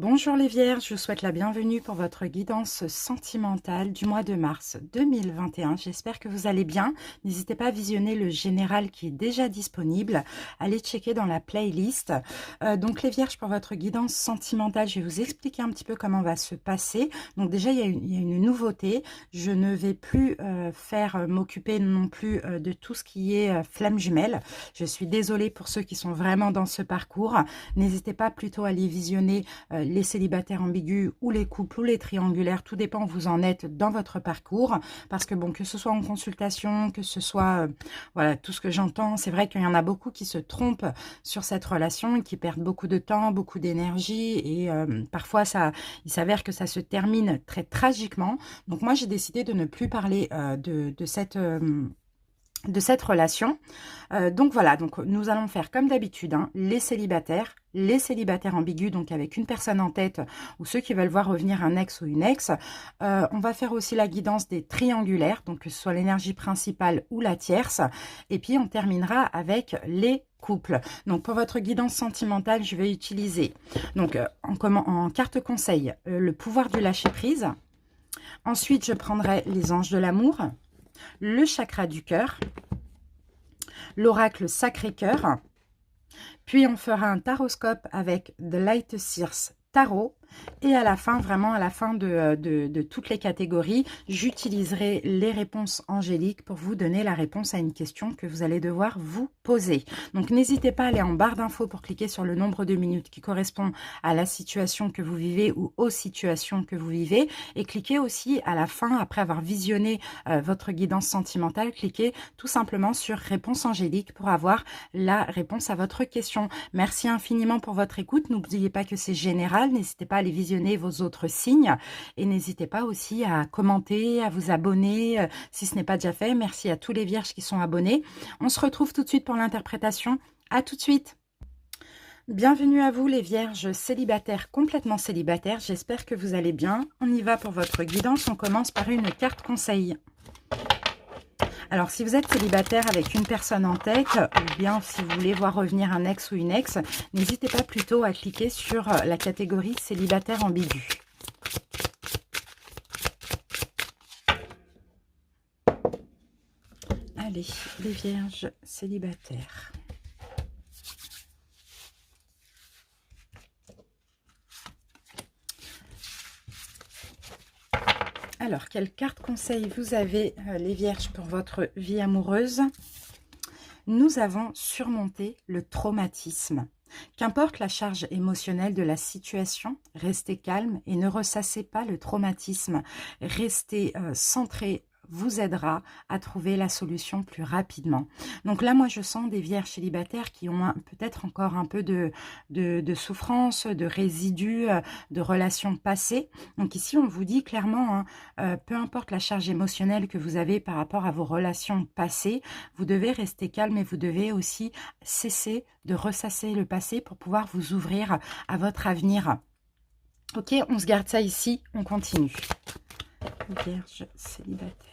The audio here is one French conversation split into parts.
Bonjour les Vierges, je vous souhaite la bienvenue pour votre guidance sentimentale du mois de mars 2021. J'espère que vous allez bien. N'hésitez pas à visionner le général qui est déjà disponible. Allez checker dans la playlist. Donc les Vierges, pour votre guidance sentimentale, je vais vous expliquer un petit peu comment va se passer. Donc déjà, il y a une nouveauté. Je ne vais plus m'occuper non plus de tout ce qui est flamme jumelle. Je suis désolée pour ceux qui sont vraiment dans ce parcours. N'hésitez pas plutôt à aller visionner les célibataires ambigus ou les couples ou les triangulaires, tout dépend où vous en êtes dans votre parcours, parce que bon, que ce soit en consultation, que ce soit, voilà, tout ce que j'entends, c'est vrai qu'il y en a beaucoup qui se trompent sur cette relation et qui perdent beaucoup de temps, beaucoup d'énergie, et parfois il s'avère que ça se termine très tragiquement. Donc moi, j'ai décidé de ne plus parler de cette relation. Donc voilà, donc nous allons faire comme d'habitude, hein, les célibataires ambigus, donc avec une personne en tête, ou ceux qui veulent voir revenir un ex ou une ex. On va faire aussi la guidance des triangulaires, donc que ce soit l'énergie principale ou la tierce. Et puis on terminera avec les couples. Donc pour votre guidance sentimentale, je vais utiliser donc en carte conseil le pouvoir du lâcher prise. Ensuite, je prendrai les anges de l'amour, le chakra du cœur, l'oracle Sacré-Cœur, puis on fera un taroscope avec The Light Seers Tarot, et à la fin, vraiment à la fin de toutes les catégories, j'utiliserai les réponses angéliques pour vous donner la réponse à une question que vous allez devoir vous poser. Donc n'hésitez pas à aller en barre d'infos pour cliquer sur le nombre de minutes qui correspond à la situation que vous vivez ou aux situations que vous vivez, et cliquez aussi à la fin, après avoir visionné votre guidance sentimentale, cliquez tout simplement sur réponse angélique pour avoir la réponse à votre question. Merci infiniment pour votre écoute. N'oubliez pas que c'est général, n'hésitez pas à aller visionner vos autres signes, et n'hésitez pas aussi à commenter, à vous abonner si ce n'est pas déjà fait. Merci à tous les vierges qui sont abonnés. On se retrouve tout de suite pour l'interprétation. À tout de suite. Bienvenue à vous les vierges célibataires, complètement célibataires. J'espère que vous allez bien. On y va pour votre guidance. On commence par une carte conseil. Alors, si vous êtes célibataire avec une personne en tête, ou bien si vous voulez voir revenir un ex ou une ex, n'hésitez pas plutôt à cliquer sur la catégorie célibataire ambigu. Allez, les vierges célibataires. Alors, quelle carte conseil vous avez, les vierges, pour votre vie amoureuse? Nous avons surmonté le traumatisme. Qu'importe la charge émotionnelle de la situation, restez calme et ne ressassez pas le traumatisme. Restez centré vous aidera à trouver la solution plus rapidement. Donc là, moi, je sens des vierges célibataires qui ont peut-être encore un peu de souffrance, de résidus, de relations passées. Donc ici, on vous dit clairement, hein, peu importe la charge émotionnelle que vous avez par rapport à vos relations passées, vous devez rester calme et vous devez aussi cesser de ressasser le passé pour pouvoir vous ouvrir à votre avenir. Ok, on se garde ça ici, on continue. Vierge célibataire.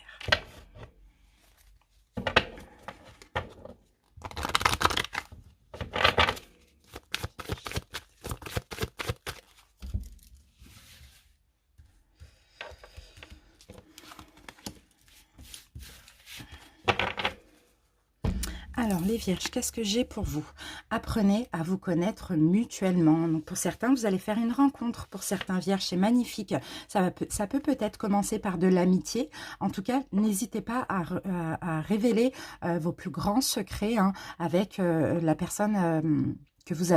Alors les vierges, qu'est-ce que j'ai pour vous? Apprenez à vous connaître mutuellement. Donc pour certains, vous allez faire une rencontre. Pour certains vierges, c'est magnifique. Ça peut peut-être commencer par de l'amitié. En tout cas, n'hésitez pas à révéler vos plus grands secrets, hein, avec la personne que vous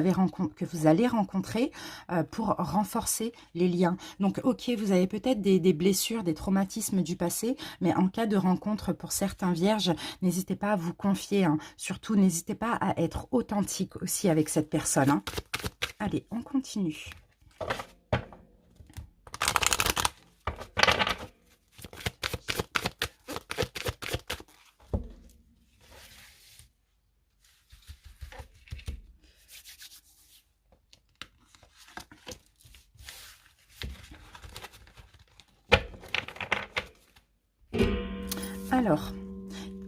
allez rencontrer pour renforcer les liens. Donc, ok, vous avez peut-être des blessures, des traumatismes du passé, mais en cas de rencontre pour certains vierges, n'hésitez pas à vous confier, hein. Surtout, n'hésitez pas à être authentique aussi avec cette personne, hein. Allez, on continue. Alors,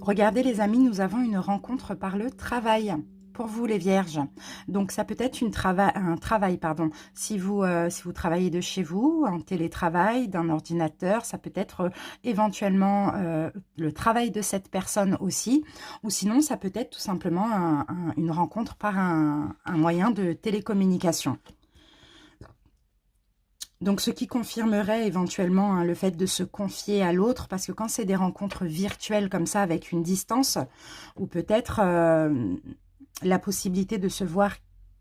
regardez les amis, nous avons une rencontre par le travail. Pour vous les vierges, Donc, ça peut être un travail, pardon. Si vous travaillez de chez vous, en télétravail, d'un ordinateur, ça peut être éventuellement le travail de cette personne aussi. Ou sinon, ça peut être tout simplement une rencontre par un moyen de télécommunication. Donc, ce qui confirmerait éventuellement le fait de se confier à l'autre, parce que quand c'est des rencontres virtuelles comme ça, avec une distance, ou peut-être la possibilité de se voir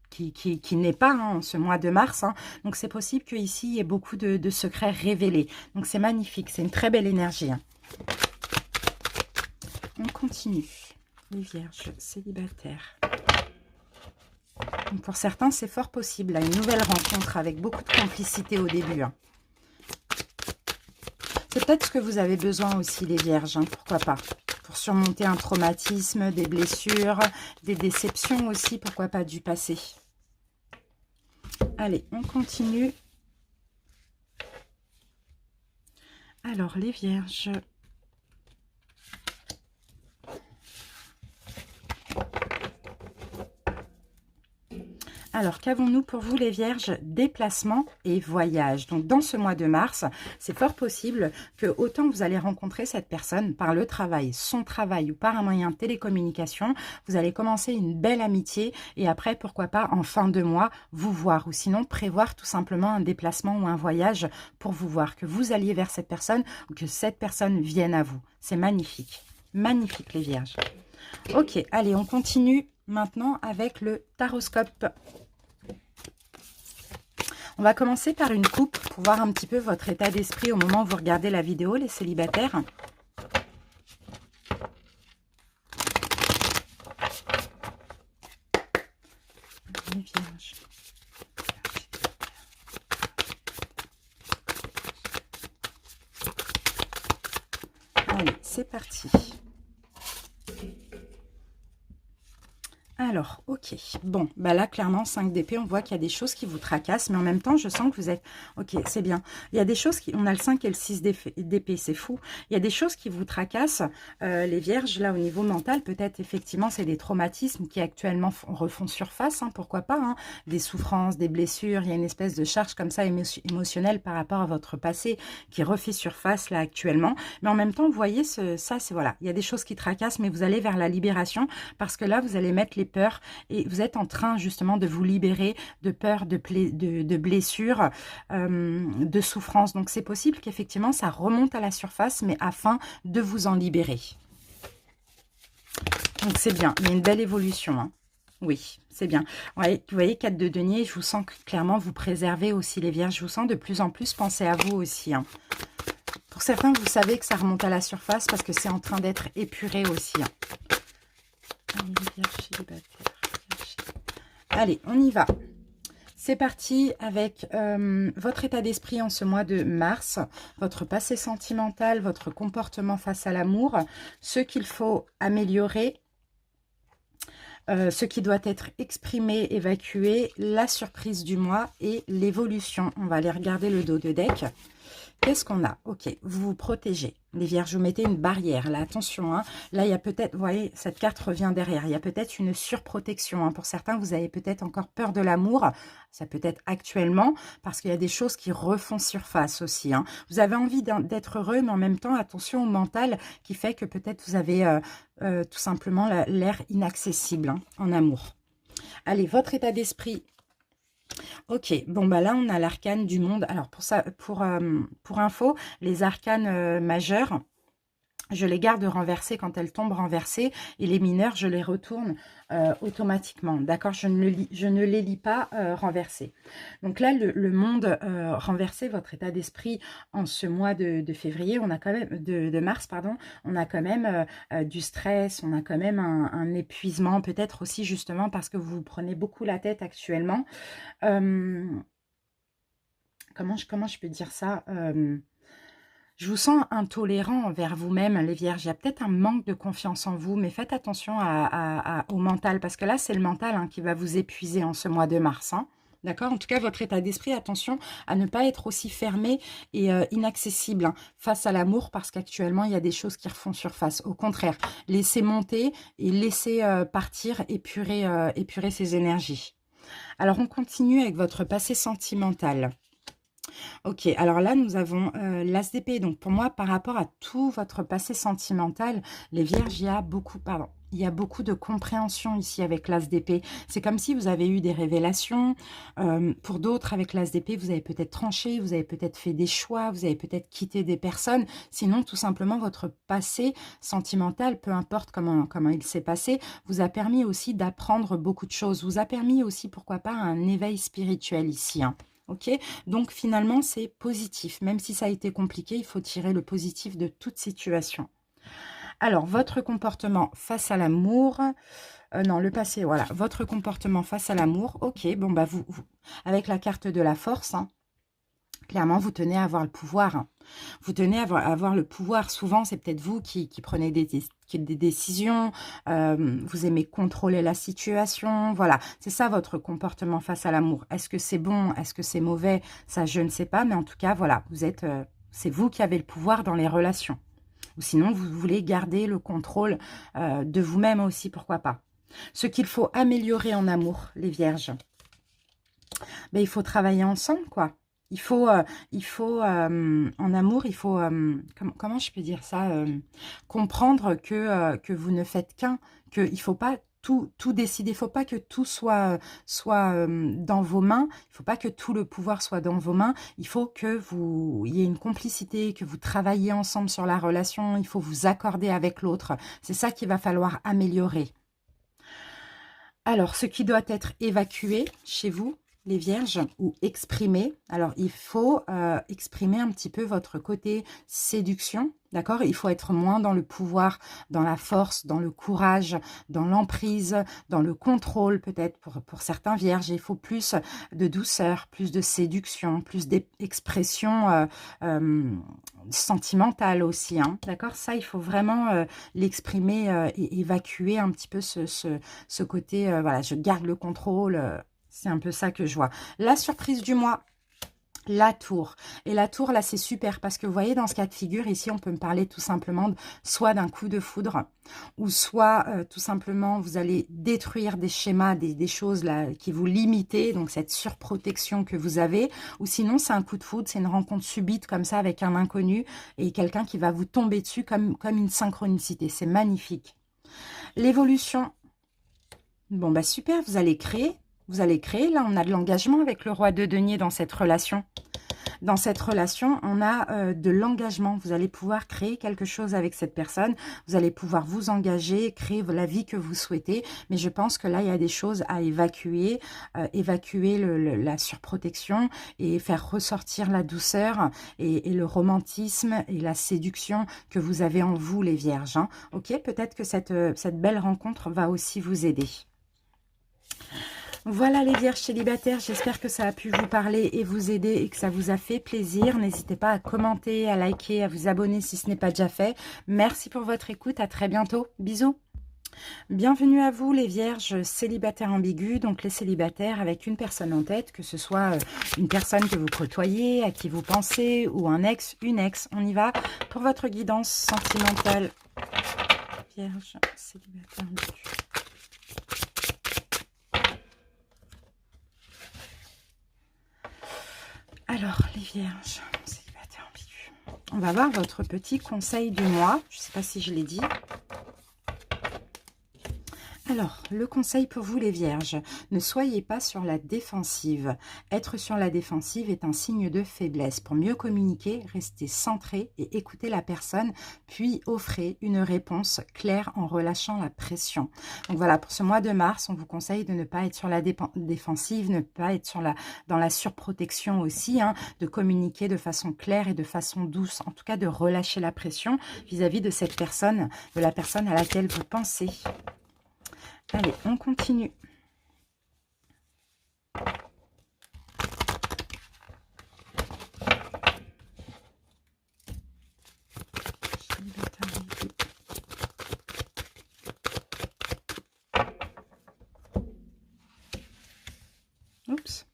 qui n'est pas en ce mois de mars, donc c'est possible qu'ici, il y ait beaucoup de secrets révélés. Donc, c'est magnifique, c'est une très belle énergie. On continue. Les vierges célibataires. Donc pour certains, c'est fort possible, là, une nouvelle rencontre avec beaucoup de complicité au début. C'est peut-être ce que vous avez besoin aussi, les vierges, pourquoi pas. Pour surmonter un traumatisme, des blessures, des déceptions aussi, pourquoi pas, du passé. Allez, on continue. Alors, les vierges... Alors, qu'avons-nous pour vous les vierges? Déplacement et voyage. Donc, dans ce mois de mars, c'est fort possible que autant vous allez rencontrer cette personne par le travail, son travail ou par un moyen de télécommunication, vous allez commencer une belle amitié et après, pourquoi pas, en fin de mois, vous voir. Ou sinon, prévoir tout simplement un déplacement ou un voyage pour vous voir. Que vous alliez vers cette personne ou que cette personne vienne à vous. C'est magnifique. Magnifique, les vierges. Ok, allez, on continue maintenant avec le taroscope. On va commencer par une coupe pour voir un petit peu votre état d'esprit au moment où vous regardez la vidéo, les célibataires. Les vierges. Allez, c'est parti. Alors, ok. Bon, bah là, clairement, 5 d'épée, on voit qu'il y a des choses qui vous tracassent, mais en même temps, je sens que vous êtes... Ok, c'est bien. Il y a des choses qui... On a le 5 et le 6 d'épée, c'est fou. Il y a des choses qui vous tracassent, les vierges, là, au niveau mental. Peut-être, effectivement, c'est des traumatismes qui actuellement refont surface, pourquoi pas, des souffrances, des blessures. Il y a une espèce de charge comme ça émotionnelle par rapport à votre passé qui refait surface, là, actuellement. Mais en même temps, vous voyez, ça, c'est... Voilà, il y a des choses qui tracassent, mais vous allez vers la libération parce que là, vous allez mettre les peurs et vous êtes en train justement de vous libérer de peurs, de blessures, de souffrances. Donc c'est possible qu'effectivement ça remonte à la surface, mais afin de vous en libérer. Donc c'est bien, il y a une belle évolution. Oui, c'est bien. Ouais, vous voyez, 4 de denier, je vous sens que clairement vous préservez aussi les vierges. Je vous sens de plus en plus penser à vous aussi. Pour certains, vous savez que ça remonte à la surface parce que c'est en train d'être épuré aussi. Allez, on y va. C'est parti avec votre état d'esprit en ce mois de mars, votre passé sentimental, votre comportement face à l'amour, ce qu'il faut améliorer, ce qui doit être exprimé, évacué, la surprise du mois et l'évolution. On va aller regarder le dos de deck. Qu'est-ce qu'on a? Ok, vous vous protégez. Les vierges, vous mettez une barrière. Là, attention, là, il y a peut-être, vous voyez, cette carte revient derrière. Il y a peut-être une surprotection. Pour certains, vous avez peut-être encore peur de l'amour. Ça peut être actuellement, parce qu'il y a des choses qui refont surface aussi. Vous avez envie d'être heureux, mais en même temps, attention au mental qui fait que peut-être vous avez tout simplement l'air inaccessible en amour. Allez, votre état d'esprit. Ok, bon bah là on a l'arcane du monde. Alors pour info, les arcanes majeurs, je les garde renversées quand elles tombent renversées et les mineurs, je les retourne automatiquement. D'accord, je ne les lis pas renversées. Donc là, le monde renversé, votre état d'esprit en ce mois de février, on a quand même de mars, pardon, on a quand même du stress, on a quand même un épuisement, peut-être aussi justement parce que vous vous prenez beaucoup la tête actuellement. Comment je peux dire ça? Je vous sens intolérant envers vous-même, les vierges. Il y a peut-être un manque de confiance en vous, mais faites attention au mental, parce que là, c'est le mental qui va vous épuiser en ce mois de mars. D'accord? En tout cas, votre état d'esprit, attention à ne pas être aussi fermé et inaccessible hein, face à l'amour, parce qu'actuellement, il y a des choses qui refont surface. Au contraire, laissez monter et laissez partir, épurer ces énergies. Alors, on continue avec votre passé sentimental. Ok, alors là, nous avons l'As d'épée. Donc, pour moi, par rapport à tout votre passé sentimental, les vierges, il y a beaucoup, pardon, il y a beaucoup de compréhension ici avec l'As d'épée. C'est comme si vous avez eu des révélations. Pour d'autres, avec l'As d'épée, vous avez peut-être tranché, vous avez peut-être fait des choix, vous avez peut-être quitté des personnes. Sinon, tout simplement, votre passé sentimental, peu importe comment il s'est passé, vous a permis aussi d'apprendre beaucoup de choses. Vous a permis aussi, pourquoi pas, un éveil spirituel ici, hein. Ok, donc finalement c'est positif, même si ça a été compliqué, il faut tirer le positif de toute situation. Alors, votre comportement face à l'amour, non, le passé, voilà, votre comportement face à l'amour, ok, bon, bah, avec la carte de la force, hein, clairement, vous tenez à avoir le pouvoir, hein. Vous tenez à avoir le pouvoir. Souvent, c'est peut-être vous qui prenez des décisions, vous aimez contrôler la situation, voilà. C'est ça votre comportement face à l'amour. Est-ce que c'est bon? Est-ce que c'est mauvais? Ça, je ne sais pas, mais en tout cas, voilà, c'est vous qui avez le pouvoir dans les relations. Ou sinon, vous voulez garder le contrôle de vous-même aussi, pourquoi pas. Ce qu'il faut améliorer en amour, les vierges, ben, il faut travailler ensemble, quoi. En amour, il faut, comment je peux dire ça, comprendre que vous ne faites qu'un, qu'il ne faut pas tout décider, il ne faut pas que tout soit dans vos mains, il ne faut pas que tout le pouvoir soit dans vos mains, il faut que il y ait une complicité, que vous travaillez ensemble sur la relation, il faut vous accorder avec l'autre. C'est ça qu'il va falloir améliorer. Alors, ce qui doit être évacué chez vous, les vierges, ou exprimé, alors il faut exprimer un petit peu votre côté séduction, d'accord? Il faut être moins dans le pouvoir, dans la force, dans le courage, dans l'emprise, dans le contrôle peut-être pour certains vierges. Il faut plus de douceur, plus de séduction, plus d'expression sentimentale aussi, hein, d'accord? Ça, il faut vraiment l'exprimer et évacuer un petit peu ce côté, voilà, je garde le contrôle, c'est un peu ça que je vois. La surprise du mois, la tour. Et la tour, là, c'est super parce que vous voyez, dans ce cas de figure, ici, on peut me parler tout simplement soit d'un coup de foudre ou soit tout simplement, vous allez détruire des schémas, des choses là qui vous limitent, donc cette surprotection que vous avez. Ou sinon, c'est un coup de foudre, c'est une rencontre subite comme ça avec un inconnu et quelqu'un qui va vous tomber dessus comme une synchronicité. C'est magnifique. L'évolution. Bon, bah super, vous allez créer. Vous allez créer. Là, on a de l'engagement avec le roi de denier dans cette relation. Dans cette relation, on a de l'engagement. Vous allez pouvoir créer quelque chose avec cette personne. Vous allez pouvoir vous engager, créer la vie que vous souhaitez. Mais je pense que là, il y a des choses à évacuer. Évacuer la surprotection et faire ressortir la douceur et le romantisme et la séduction que vous avez en vous, les vierges, hein. Ok, peut-être que cette belle rencontre va aussi vous aider. Voilà les vierges célibataires, j'espère que ça a pu vous parler et vous aider et que ça vous a fait plaisir. N'hésitez pas à commenter, à liker, à vous abonner si ce n'est pas déjà fait. Merci pour votre écoute, à très bientôt. Bisous. Bienvenue à vous les vierges célibataires ambigus, donc les célibataires avec une personne en tête, que ce soit une personne que vous côtoyez, à qui vous pensez, ou un ex, une ex. On y va pour votre guidance sentimentale. Vierge célibataire ambigus. Alors, les vierges, célibataires ambigus. On va voir votre petit conseil du mois. Je ne sais pas si je l'ai dit. Alors, le conseil pour vous les vierges, ne soyez pas sur la défensive. Être sur la défensive est un signe de faiblesse. Pour mieux communiquer, restez centré et écoutez la personne, puis offrez une réponse claire en relâchant la pression. Donc voilà, pour ce mois de mars, on vous conseille de ne pas être sur la défensive, ne pas être dans la surprotection aussi, hein, de communiquer de façon claire et de façon douce, en tout cas de relâcher la pression vis-à-vis de cette personne, de la personne à laquelle vous pensez. Allez, on continue. Oups.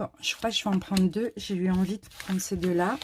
Bon, je crois que je vais en prendre deux. J'ai eu envie de prendre ces deux-là.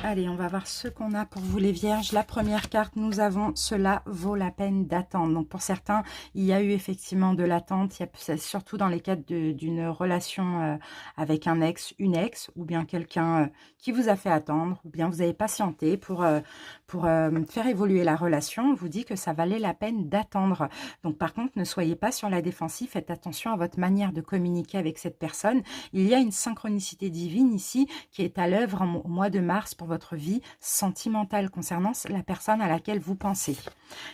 Allez, on va voir ce qu'on a pour vous les vierges. La première carte, nous avons cela vaut la peine d'attendre. Donc pour certains, il y a eu effectivement de l'attente. C'est surtout dans les cadres d'une relation avec un ex, une ex, ou bien quelqu'un qui vous a fait attendre, ou bien vous avez patienté pour faire évoluer la relation. On vous dit que ça valait la peine d'attendre. Donc par contre, ne soyez pas sur la défensive. Faites attention à votre manière de communiquer avec cette personne. Il y a une synchronicité divine ici qui est à l'œuvre au mois de mars pour votre vie sentimentale concernant la personne à laquelle vous pensez.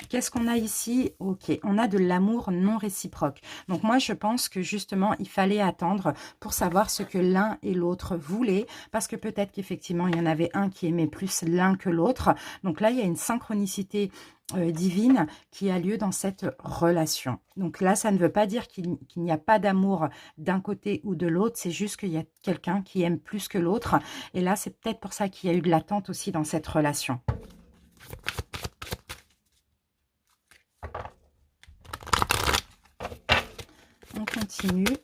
Qu'est-ce qu'on a ici? Ok, on a de l'amour non réciproque. Donc moi, je pense que justement, il fallait attendre pour savoir ce que l'un et l'autre voulaient, parce que peut-être qu'effectivement, il y en avait un qui aimait plus l'un que l'autre. Donc là, il y a une synchronicité divine qui a lieu dans cette relation. Donc là, ça ne veut pas dire qu'il n'y a pas d'amour d'un côté ou de l'autre, c'est juste qu'il y a quelqu'un qui aime plus que l'autre. Et là, c'est peut-être pour ça qu'il y a eu de l'attente aussi dans cette relation. On continue.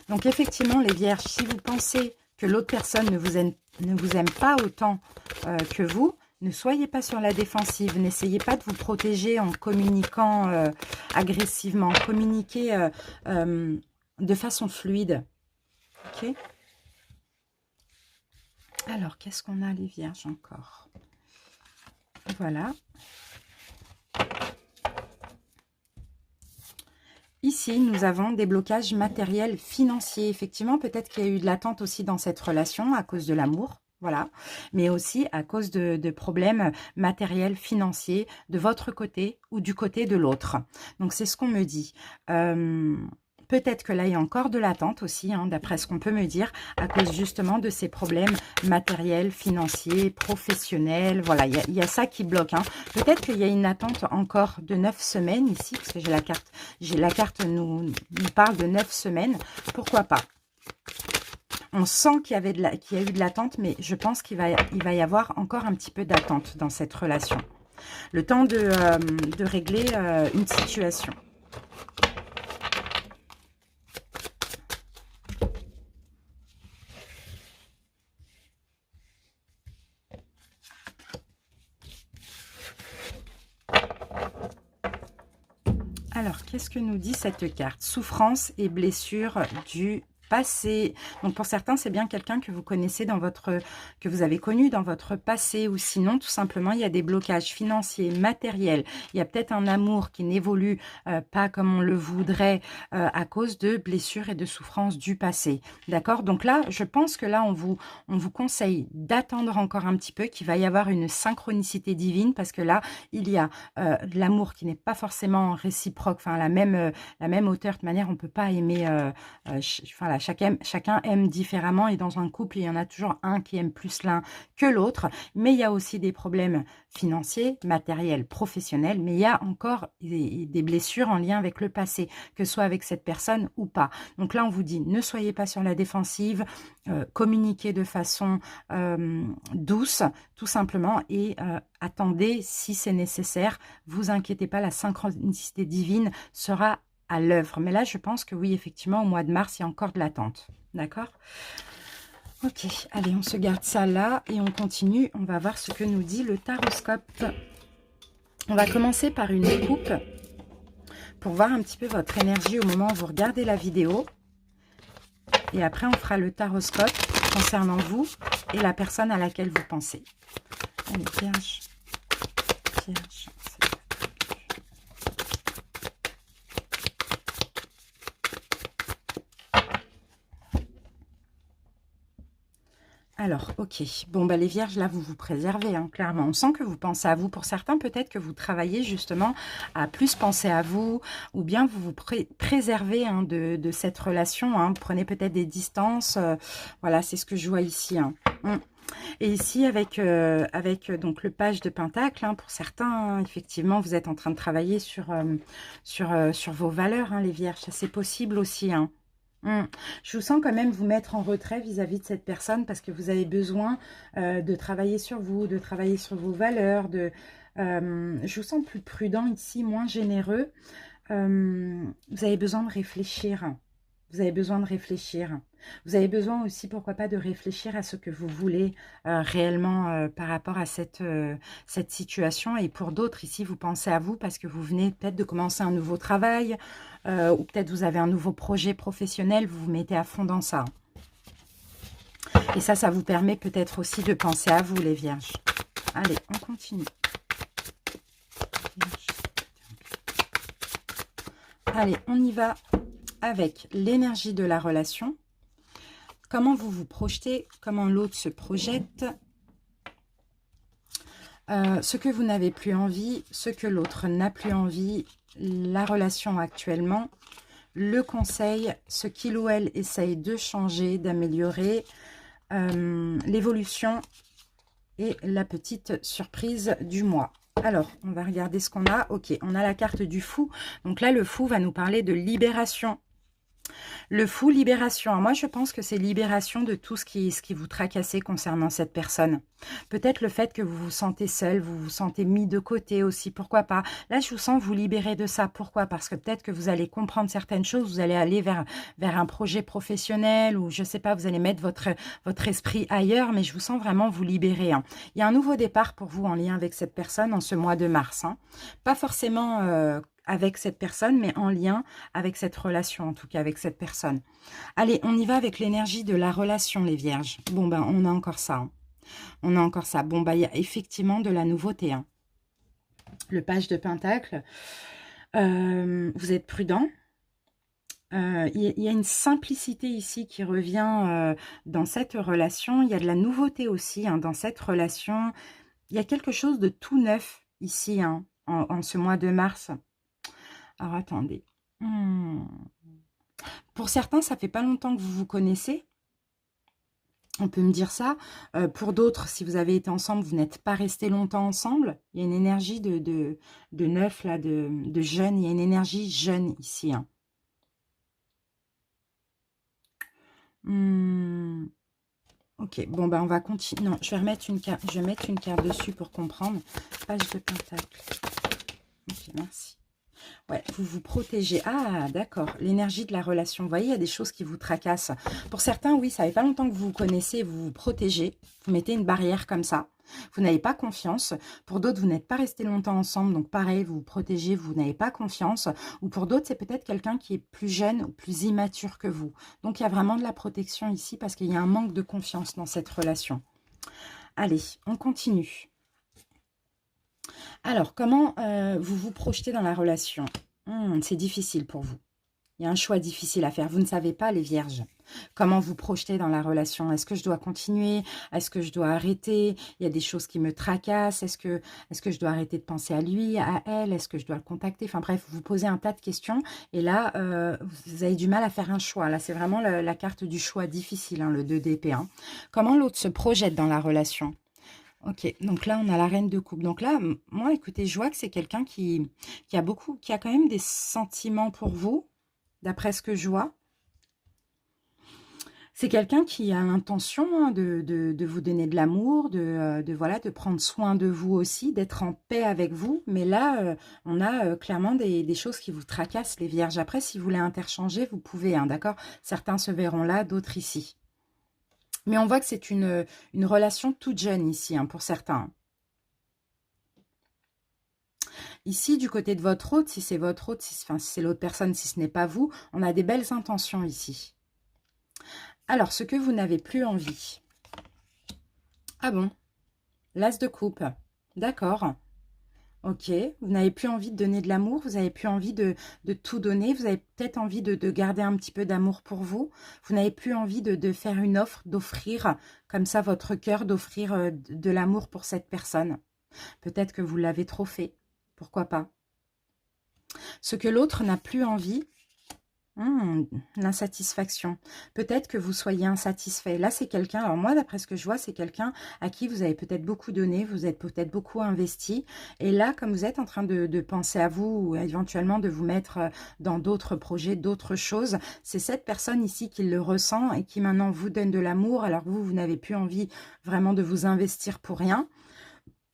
Donc effectivement, les vierges, si vous pensez que l'autre personne ne vous aime pas autant que vous, ne soyez pas sur la défensive. N'essayez pas de vous protéger en communiquant agressivement. Communiquez de façon fluide. Ok. Alors, qu'est-ce qu'on a les vierges encore? Voilà. Ici, nous avons des blocages matériels, financiers. Effectivement, peut-être qu'il y a eu de l'attente aussi dans cette relation à cause de l'amour. Voilà, mais aussi à cause de problèmes matériels, financiers, de votre côté ou du côté de l'autre. Donc, c'est ce qu'on me dit. Peut-être que là, il y a encore de l'attente aussi, hein, d'après ce qu'on peut me dire, à cause justement de ces problèmes matériels, financiers, professionnels. Voilà, il y a ça qui bloque. Hein. Peut-être qu'il y a une attente encore de 9 semaines ici, parce que la carte nous parle de 9 semaines. Pourquoi pas? On sent qu'il y a eu de l'attente, mais je pense qu'il va y avoir encore un petit peu d'attente dans cette relation. Le temps de régler une situation. Alors, qu'est-ce que nous dit cette carte? Souffrance et blessure du passé. Donc, pour certains, c'est bien quelqu'un que vous connaissez que vous avez connu dans votre passé, ou sinon, tout simplement, il y a des blocages financiers, matériels. Il y a peut-être un amour qui n'évolue pas comme on le voudrait à cause de blessures et de souffrances du passé. D'accord? Donc là, je pense que là, on vous conseille d'attendre encore un petit peu, qu'il va y avoir une synchronicité divine, parce que là, il y a de l'amour qui n'est pas forcément réciproque, enfin la même hauteur. De manière, on ne peut pas aimer, voilà, chacun aime différemment, et dans un couple, il y en a toujours un qui aime plus l'un que l'autre, mais il y a aussi des problèmes financiers, matériels, professionnels, mais il y a encore des blessures en lien avec le passé, que ce soit avec cette personne ou pas. Donc là, on vous dit, ne soyez pas sur la défensive, communiquez de façon douce, tout simplement, et attendez si c'est nécessaire. Vous inquiétez pas, la synchronicité divine sera à l'œuvre. Mais là, je pense que oui, effectivement, au mois de mars, il y a encore de l'attente. D'accord? Ok, allez, on se garde ça là et on continue. On va voir ce que nous dit le taroscope. On va commencer par une coupe pour voir un petit peu votre énergie au moment où vous regardez la vidéo. Et après, on fera le taroscope concernant vous et la personne à laquelle vous pensez. Allez, vierge. Vierge. Alors, ok. Bon, bah, les vierges, là, vous vous préservez, hein, clairement. On sent que vous pensez à vous. Pour certains, peut-être que vous travaillez justement à plus penser à vous, ou bien vous vous préservez hein, de cette relation. Hein. Vous prenez peut-être des distances. Voilà, c'est ce que je vois ici. Hein. Et ici, avec donc le page de Pentacle, hein, pour certains, hein, effectivement, vous êtes en train de travailler sur vos valeurs, hein, les vierges. Ça, c'est possible aussi, hein. Je vous sens quand même vous mettre en retrait vis-à-vis de cette personne, parce que vous avez besoin de travailler sur vous, de travailler sur vos valeurs. Je vous sens plus prudent ici, moins généreux. Vous avez besoin de réfléchir. Vous avez besoin de réfléchir. Vous avez besoin aussi, pourquoi pas, de réfléchir à ce que vous voulez réellement par rapport à cette situation. Et pour d'autres, ici, vous pensez à vous parce que vous venez peut-être de commencer un nouveau travail ou peut-être vous avez un nouveau projet professionnel, vous vous mettez à fond dans ça. Et ça vous permet peut-être aussi de penser à vous, les vierges. Allez, on continue. Allez, on y va avec l'énergie de la relation. Comment vous vous projetez, comment l'autre se projette, ce que vous n'avez plus envie, ce que l'autre n'a plus envie, la relation actuellement, le conseil, ce qu'il ou elle essaye de changer, d'améliorer, l'évolution et la petite surprise du mois. Alors, on va regarder ce qu'on a. Ok, on a la carte du fou. Donc là, le fou va nous parler de libération. Le fou, libération. Alors moi, je pense que c'est libération de tout ce qui vous tracassait concernant cette personne. Peut-être le fait que vous vous sentez seul, vous vous sentez mis de côté aussi, pourquoi pas. Là, je vous sens vous libérer de ça. Pourquoi? Parce que peut-être que vous allez comprendre certaines choses, vous allez aller vers un projet professionnel ou je sais pas, vous allez mettre votre esprit ailleurs, mais je vous sens vraiment vous libérer. Hein. Il y a un nouveau départ pour vous en lien avec cette personne en ce mois de mars. Hein. Pas forcément avec cette personne, mais en lien avec cette relation, en tout cas avec cette personne. Allez, on y va avec l'énergie de la relation, les vierges. Bon, ben, on a encore ça. Hein. On a encore ça. Bon, bah, il y a effectivement de la nouveauté. Hein. Le page de Pentacle. Vous êtes prudent. Il y a une simplicité ici qui revient dans cette relation. Il y a de la nouveauté aussi hein, dans cette relation. Il y a quelque chose de tout neuf ici, hein, en ce mois de mars. Alors, attendez. Pour certains, ça fait pas longtemps que vous vous connaissez. On peut me dire ça. Pour d'autres, si vous avez été ensemble, vous n'êtes pas resté longtemps ensemble. Il y a une énergie de neuf, là, de jeune. Il y a une énergie jeune ici. Hein. Ok, bon, ben on va continuer. Non, je vais remettre une carte. Je vais mettre une carte dessus pour comprendre. Page de Pentacle. Ok, merci. Ouais, vous vous protégez. Ah, d'accord. L'énergie de la relation. Vous voyez, il y a des choses qui vous tracassent. Pour certains, oui, ça fait pas longtemps que vous vous connaissez, vous vous protégez. Vous mettez une barrière comme ça. Vous n'avez pas confiance. Pour d'autres, vous n'êtes pas resté longtemps ensemble. Donc, pareil, vous vous protégez, vous n'avez pas confiance. Ou pour d'autres, c'est peut-être quelqu'un qui est plus jeune ou plus immature que vous. Donc, il y a vraiment de la protection ici parce qu'il y a un manque de confiance dans cette relation. Allez, on continue. Alors, comment vous vous projetez dans la relation? C'est difficile pour vous. Il y a un choix difficile à faire. Vous ne savez pas, les vierges. Comment vous projetez dans la relation? Est-ce que je dois continuer? Est-ce que je dois arrêter? Il y a des choses qui me tracassent. Est-ce que je dois arrêter de penser à lui, à elle? Est-ce que je dois le contacter? Enfin bref, vous posez un tas de questions. Et là, vous avez du mal à faire un choix. Là, c'est vraiment la carte du choix difficile, hein, le 2 d'épée. Hein. Comment l'autre se projette dans la relation? Ok, donc là, on a la reine de coupe. Donc là, moi, écoutez, je vois que c'est quelqu'un qui a quand même des sentiments pour vous, d'après ce que je vois. C'est quelqu'un qui a l'intention hein, de vous donner de l'amour, voilà, de prendre soin de vous aussi, d'être en paix avec vous. Mais là, on a clairement des choses qui vous tracassent, les vierges. Après, si vous voulez interchanger, vous pouvez, hein, d'accord? Certains se verront là, d'autres ici. Mais on voit que c'est une relation toute jeune ici, hein, pour certains. Ici, du côté de votre hôte, si c'est votre hôte, si c'est l'autre personne, si ce n'est pas vous, on a des belles intentions ici. Alors, ce que vous n'avez plus envie. Ah bon? L'as de coupe. D'accord. Ok. Vous n'avez plus envie de donner de l'amour, vous n'avez plus envie de tout donner, vous avez peut-être envie de garder un petit peu d'amour pour vous. Vous n'avez plus envie de faire une offre, d'offrir comme ça votre cœur, d'offrir de l'amour pour cette personne. Peut-être que vous l'avez trop fait. Pourquoi pas? Ce que l'autre n'a plus envie, l'insatisfaction. Peut-être que vous soyez insatisfait. Là, c'est quelqu'un, alors moi, d'après ce que je vois, c'est quelqu'un à qui vous avez peut-être beaucoup donné, vous êtes peut-être beaucoup investi. Et là, comme vous êtes en train de penser à vous, ou éventuellement de vous mettre dans d'autres projets, d'autres choses, c'est cette personne ici qui le ressent et qui maintenant vous donne de l'amour. Alors vous n'avez plus envie vraiment de vous investir pour rien.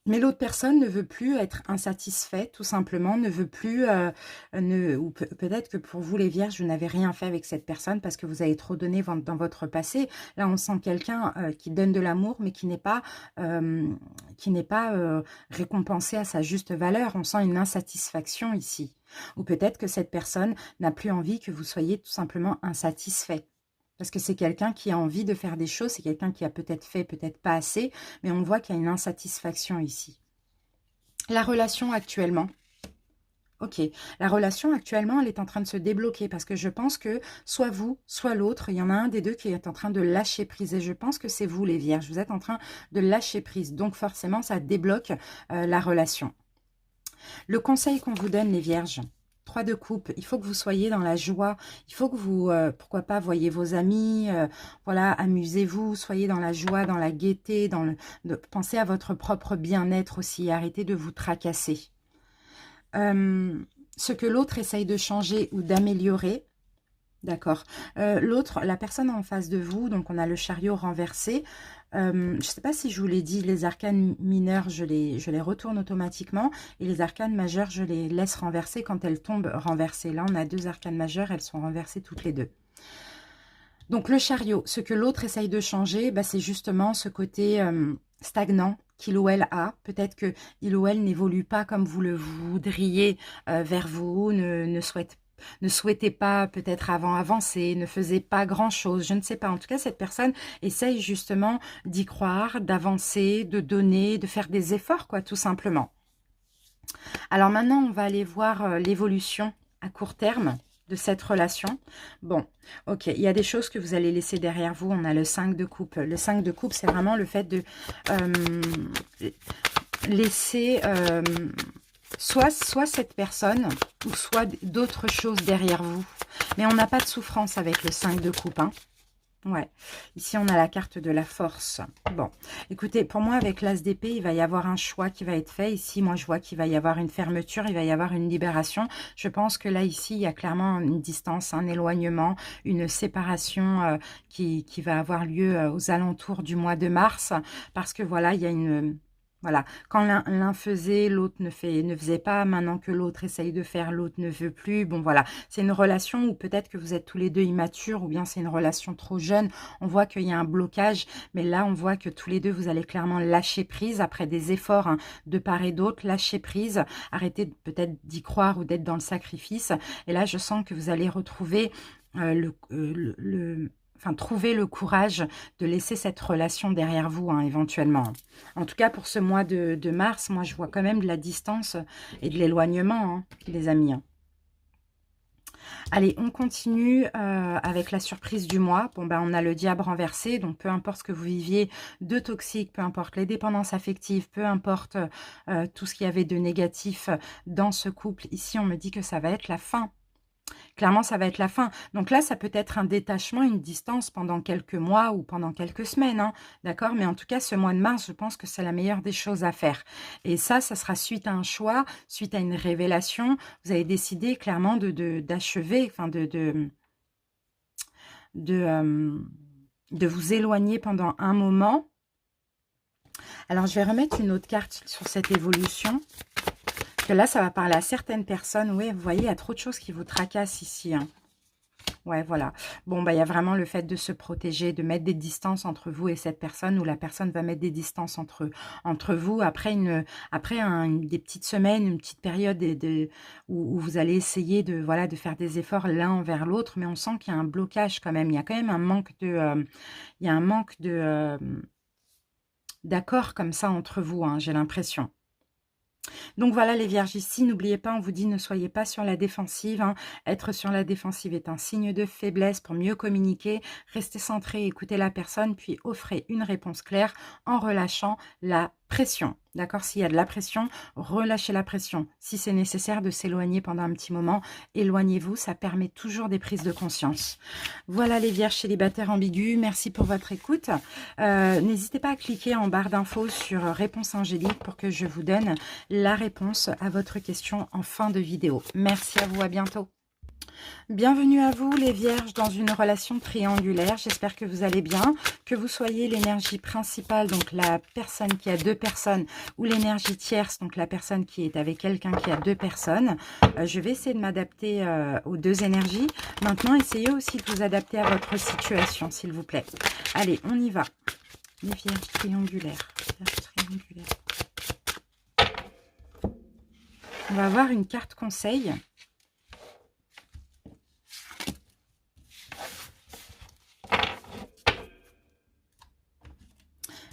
Mais l'autre personne ne veut plus être insatisfait, tout simplement, ne veut plus, ou peut-être que pour vous les vierges, vous n'avez rien fait avec cette personne parce que vous avez trop donné dans votre passé. Là, on sent quelqu'un qui donne de l'amour, mais qui n'est pas récompensé à sa juste valeur. On sent une insatisfaction ici. Ou peut-être que cette personne n'a plus envie que vous soyez tout simplement insatisfait. Parce que c'est quelqu'un qui a envie de faire des choses, c'est quelqu'un qui a peut-être fait, peut-être pas assez, mais on voit qu'il y a une insatisfaction ici. La relation actuellement. Ok, la relation actuellement, elle est en train de se débloquer parce que je pense que soit vous, soit l'autre, il y en a un des deux qui est en train de lâcher prise. Et je pense que c'est vous les vierges, vous êtes en train de lâcher prise. Donc forcément, ça débloque la relation. Le conseil qu'on vous donne les vierges, 3 de coupe, il faut que vous soyez dans la joie, il faut que vous, pourquoi pas, voyez vos amis, voilà, amusez-vous, soyez dans la joie, dans la gaieté, pensez à votre propre bien-être aussi, arrêtez de vous tracasser. Ce que l'autre essaye de changer ou d'améliorer, d'accord. L'autre, la personne en face de vous, donc on a le chariot renversé. Je ne sais pas si je vous l'ai dit, les arcanes mineurs, je les retourne automatiquement. Et les arcanes majeures, je les laisse renverser quand elles tombent renversées. Là, on a 2 arcanes majeures, elles sont renversées toutes les 2. Donc le chariot, ce que l'autre essaye de changer, bah, c'est justement ce côté stagnant qu'il ou elle a. Peut-être qu'il ou elle n'évolue pas comme vous le voudriez vers vous, ne souhaitait pas peut-être avancer, ne faisait pas grand-chose, je ne sais pas. En tout cas, cette personne essaye justement d'y croire, d'avancer, de donner, de faire des efforts, quoi, tout simplement. Alors maintenant, on va aller voir l'évolution à court terme de cette relation. Bon, ok, il y a des choses que vous allez laisser derrière vous. On a le 5 de coupe. Le 5 de coupe, c'est vraiment le fait de laisser soit cette personne ou soit d'autres choses derrière vous. Mais on n'a pas de souffrance avec le 5 de coupe, hein. Ouais, ici on a la carte de la force. Bon, écoutez, pour moi avec l'as d'épée, il va y avoir un choix qui va être fait. Ici, moi je vois qu'il va y avoir une fermeture, il va y avoir une libération. Je pense que là, ici, il y a clairement une distance, un éloignement, une séparation qui va avoir lieu aux alentours du mois de mars. Parce que voilà, il y a une... Voilà, quand l'un faisait, l'autre ne faisait pas. Maintenant que l'autre essaye de faire, l'autre ne veut plus. Bon, voilà, c'est une relation où peut-être que vous êtes tous les deux immatures ou bien c'est une relation trop jeune. On voit qu'il y a un blocage, mais là, on voit que tous les deux, vous allez clairement lâcher prise après des efforts hein, de part et d'autre. Lâcher prise, arrêtez peut-être d'y croire ou d'être dans le sacrifice. Et là, je sens que vous allez retrouver trouver le courage de laisser cette relation derrière vous, hein, éventuellement. En tout cas, pour ce mois de mars, moi, je vois quand même de la distance et de l'éloignement, hein, les amis. Hein. Allez, on continue avec la surprise du mois. Bon, ben, on a le diable renversé, donc peu importe ce que vous viviez de toxique, peu importe les dépendances affectives, peu importe tout ce qu'il y avait de négatif dans ce couple. Ici, on me dit que ça va être la fin. Clairement, ça va être la fin. Donc là, ça peut être un détachement, une distance pendant quelques mois ou pendant quelques semaines. Hein, d'accord? Mais en tout cas, ce mois de mars, je pense que c'est la meilleure des choses à faire. Et ça sera suite à un choix, suite à une révélation. Vous avez décidé clairement d'achever, enfin de vous éloigner pendant un moment. Alors, je vais remettre une autre carte sur cette évolution. Que là, ça va parler à certaines personnes. Oui, vous voyez, il y a trop de choses qui vous tracassent ici. Hein. Ouais, voilà. Bon, bah, il y a vraiment le fait de se protéger, de mettre des distances entre vous et cette personne, ou la personne va mettre des distances entre vous. Après, des petites semaines, une petite période où vous allez essayer de faire des efforts l'un envers l'autre, mais on sent qu'il y a un blocage quand même. Il y a quand même un manque d'accord comme ça entre vous, hein, j'ai l'impression. Donc voilà les vierges ici, n'oubliez pas, on vous dit ne soyez pas sur la défensive. Hein. Être sur la défensive est un signe de faiblesse. Pour mieux communiquer, restez centré, écoutez la personne, puis offrez une réponse claire en relâchant la pression. D'accord? S'il y a de la pression, relâchez la pression. Si c'est nécessaire de s'éloigner pendant un petit moment, éloignez-vous. Ça permet toujours des prises de conscience. Voilà les vierges célibataires ambigus. Merci pour votre écoute. N'hésitez pas à cliquer en barre d'infos sur réponse angélique pour que je vous donne la réponse à votre question en fin de vidéo. Merci à vous. À bientôt. Bienvenue à vous les vierges dans une relation triangulaire. J'espère que vous allez bien, que vous soyez l'énergie principale, donc la personne qui a deux personnes, ou l'énergie tierce, donc la personne qui est avec quelqu'un qui a deux personnes. Je vais essayer de m'adapter aux deux énergies. Maintenant, essayez aussi de vous adapter à votre situation, s'il vous plaît. Allez, on y va. Les vierges triangulaires. Vierges triangulaires. On va avoir une carte conseil.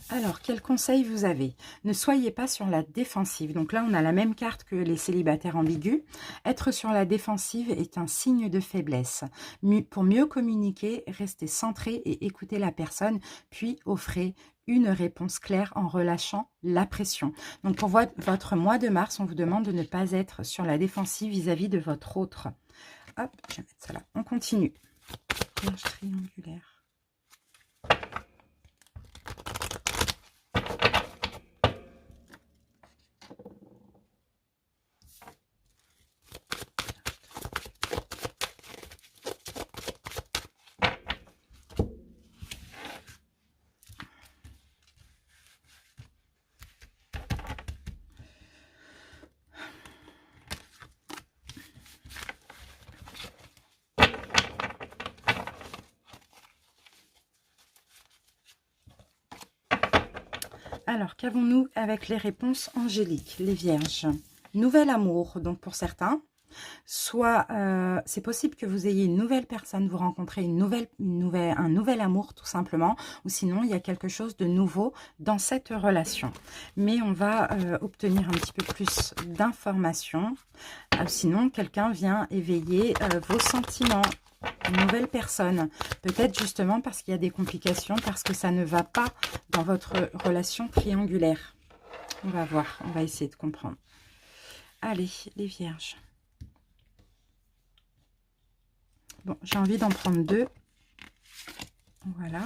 Alors, quel conseil vous avez? Ne soyez pas sur la défensive. Donc là, on a la même carte que les célibataires ambigus. Être sur la défensive est un signe de faiblesse. Pour mieux communiquer, restez centré et écoutez la personne, puis offrez une réponse claire en relâchant la pression. Donc pour votre mois de mars, on vous demande de ne pas être sur la défensive vis-à-vis de votre autre. Hop, je vais mettre ça là. On continue. Vierge triangulaire. Alors, qu'avons-nous avec les réponses angéliques, les vierges? Nouvel amour, donc pour certains. Soit, c'est possible que vous ayez une nouvelle personne, vous rencontrez un nouvel amour tout simplement, ou sinon il y a quelque chose de nouveau dans cette relation. Mais on va obtenir un petit peu plus d'informations. Sinon, quelqu'un vient éveiller vos sentiments. Une nouvelle personne, peut-être justement parce qu'il y a des complications, parce que ça ne va pas dans votre relation triangulaire. On va voir, on va essayer de comprendre. Allez, les vierges. Bon, j'ai envie d'en prendre deux. Voilà.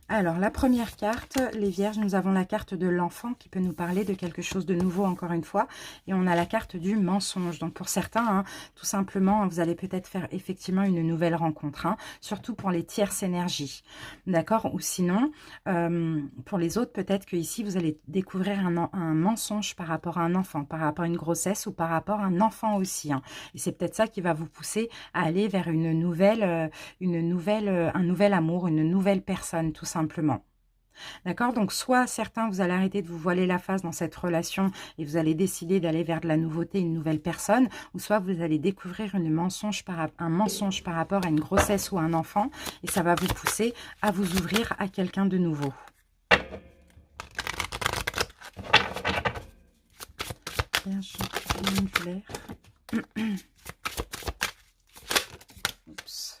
Alors, la première carte, les vierges, nous avons la carte de l'enfant qui peut nous parler de quelque chose de nouveau, encore une fois. Et on a la carte du mensonge. Donc, pour certains, hein, tout simplement, vous allez peut-être faire effectivement une nouvelle rencontre. Hein, surtout pour les tierces énergies. D'accord? Ou sinon, pour les autres, peut-être que ici vous allez découvrir un mensonge par rapport à un enfant, par rapport à une grossesse ou par rapport à un enfant aussi. Hein. Et c'est peut-être ça qui va vous pousser à aller vers un nouvel amour, une nouvelle personne, tout simplement. D'accord? Donc, soit certains, vous allez arrêter de vous voiler la face dans cette relation et vous allez décider d'aller vers de la nouveauté, une nouvelle personne, ou soit vous allez découvrir un mensonge par rapport à une grossesse ou à un enfant et ça va vous pousser à vous ouvrir à quelqu'un de nouveau. Vierge triangulaire. Oups.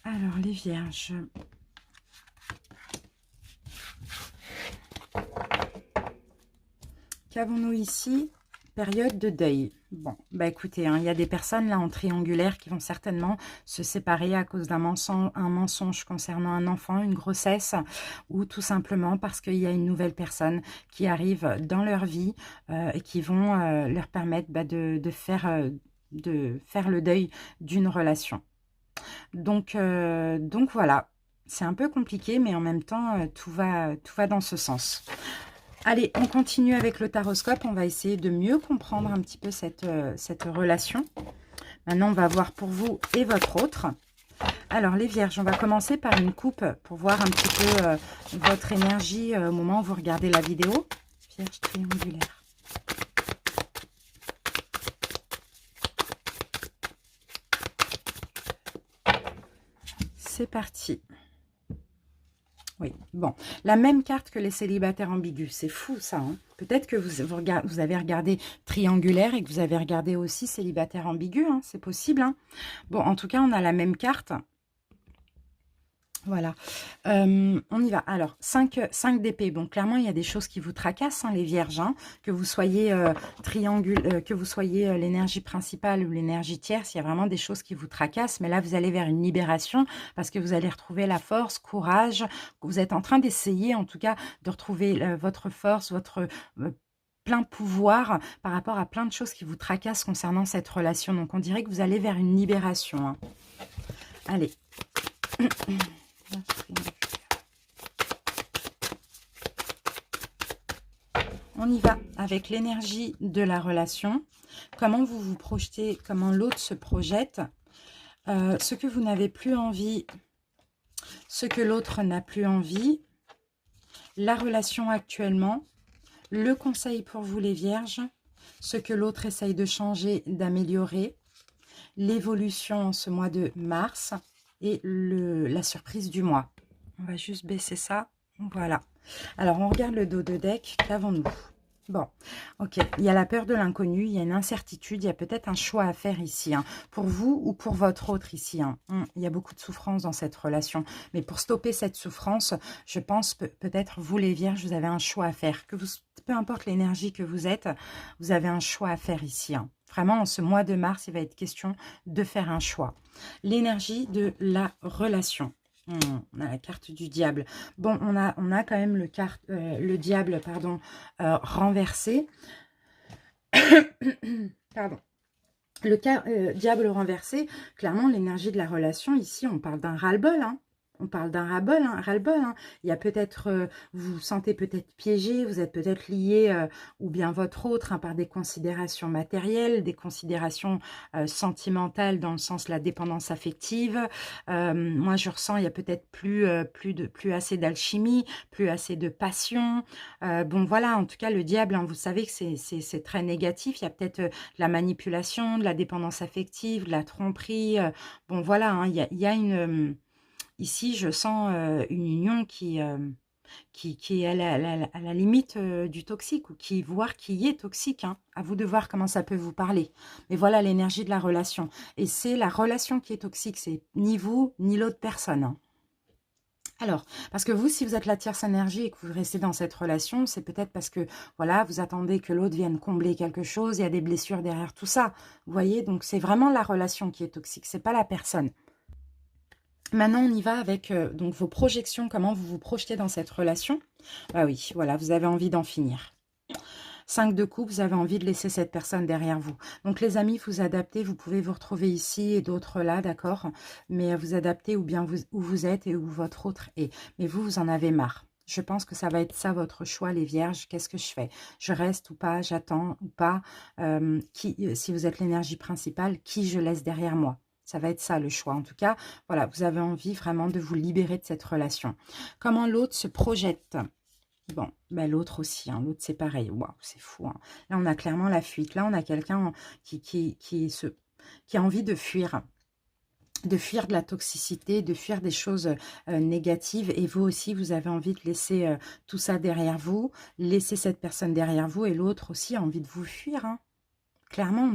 Alors, les vierges. Qu'avons-nous ici? Période de deuil. Bon, bah écoutez, hein, il y a des personnes là en triangulaire qui vont certainement se séparer à cause d'un mensonge concernant un enfant, une grossesse, ou tout simplement parce qu'il y a une nouvelle personne qui arrive dans leur vie et qui vont leur permettre de faire le deuil d'une relation. Donc voilà, c'est un peu compliqué, mais en même temps, tout va dans ce sens. Allez, on continue avec le taroscope. On va essayer de mieux comprendre un petit peu cette relation. Maintenant, on va voir pour vous et votre autre. Alors, les vierges, on va commencer par une coupe pour voir un petit peu votre énergie au moment où vous regardez la vidéo. Vierge triangulaire. C'est parti. Oui, bon, la même carte que les célibataires ambigus, c'est fou ça. Hein. Peut-être que vous avez regardé triangulaire et que vous avez regardé aussi célibataire ambigu, hein, c'est possible. Hein. Bon, en tout cas, on a la même carte. Voilà, on y va. Alors, 5 d'épée. Bon, clairement, il y a des choses qui vous tracassent, hein, les vierges, hein, que vous soyez que vous soyez l'énergie principale ou l'énergie tierce, il y a vraiment des choses qui vous tracassent. Mais là, vous allez vers une libération parce que vous allez retrouver la force, courage. Vous êtes en train d'essayer, en tout cas, de retrouver votre force, votre plein pouvoir par rapport à plein de choses qui vous tracassent concernant cette relation. Donc, on dirait que vous allez vers une libération, hein. Allez. On y va avec l'énergie de la relation. Comment vous vous projetez, comment l'autre se projette. Ce que vous n'avez plus envie, ce que l'autre n'a plus envie. La relation actuellement. Le conseil pour vous les vierges. Ce que l'autre essaye de changer, d'améliorer. L'évolution en ce mois de mars. Et la surprise du mois. On va juste baisser ça. Voilà. Alors, on regarde le dos de deck. Qu'avons-nous? Bon, ok. Il y a la peur de l'inconnu, il y a une incertitude, il y a peut-être un choix à faire ici, hein, pour vous ou pour votre autre ici, hein. Il y a beaucoup de souffrance dans cette relation. Mais pour stopper cette souffrance, je pense peut-être vous les vierges, vous avez un choix à faire. Peu importe l'énergie que vous êtes, vous avez un choix à faire ici, hein. Vraiment, en ce mois de mars, il va être question de faire un choix. L'énergie de la relation. On a la carte du diable. Bon, on a quand même le diable, pardon, renversé. Pardon. Le diable renversé, clairement, l'énergie de la relation, ici, on parle d'un ras-le-bol, hein. On parle d'un ras-le-bol, hein. Il y a peut-être, vous vous sentez peut-être piégé, vous êtes peut-être lié, ou bien votre autre, hein, par des considérations matérielles, des considérations sentimentales dans le sens de la dépendance affective. Moi, je ressens, il y a peut-être plus assez d'alchimie, plus assez de passion. Bon, voilà, en tout cas, le diable, hein, vous savez que c'est très négatif. Il y a peut-être de la manipulation, de la dépendance affective, de la tromperie. Bon, voilà, hein, il y a une... Ici, je sens une union qui est à la limite du toxique, ou voire qui est toxique, hein. À vous de voir comment ça peut vous parler. Mais voilà l'énergie de la relation. Et c'est la relation qui est toxique, c'est ni vous, ni l'autre personne, hein. Alors, parce que vous, si vous êtes la tierce énergie et que vous restez dans cette relation, c'est peut-être parce que, voilà, vous attendez que l'autre vienne combler quelque chose, il y a des blessures derrière tout ça. Vous voyez, donc c'est vraiment la relation qui est toxique, c'est pas la personne. Maintenant, on y va avec donc vos projections, comment vous vous projetez dans cette relation. Ah oui, voilà, vous avez envie d'en finir. 5 de coupe, vous avez envie de laisser cette personne derrière vous. Donc les amis, vous adaptez, vous pouvez vous retrouver ici et d'autres là, d'accord. Mais vous adaptez où vous êtes et où votre autre est. Mais vous, vous en avez marre. Je pense que ça va être ça votre choix, les vierges. Qu'est-ce que je fais? Je reste ou pas? J'attends ou pas? Si vous êtes l'énergie principale, qui je laisse derrière moi? Ça va être ça le choix. En tout cas, voilà, vous avez envie vraiment de vous libérer de cette relation. Comment l'autre se projette? Bon, ben l'autre aussi, hein, l'autre c'est pareil. Waouh, c'est fou, hein. Là, on a clairement la fuite. Là, on a quelqu'un qui a envie de fuir de la toxicité, de fuir des choses négatives. Et vous aussi, vous avez envie de laisser tout ça derrière vous, laisser cette personne derrière vous, et l'autre aussi a envie de vous fuir, hein. Clairement,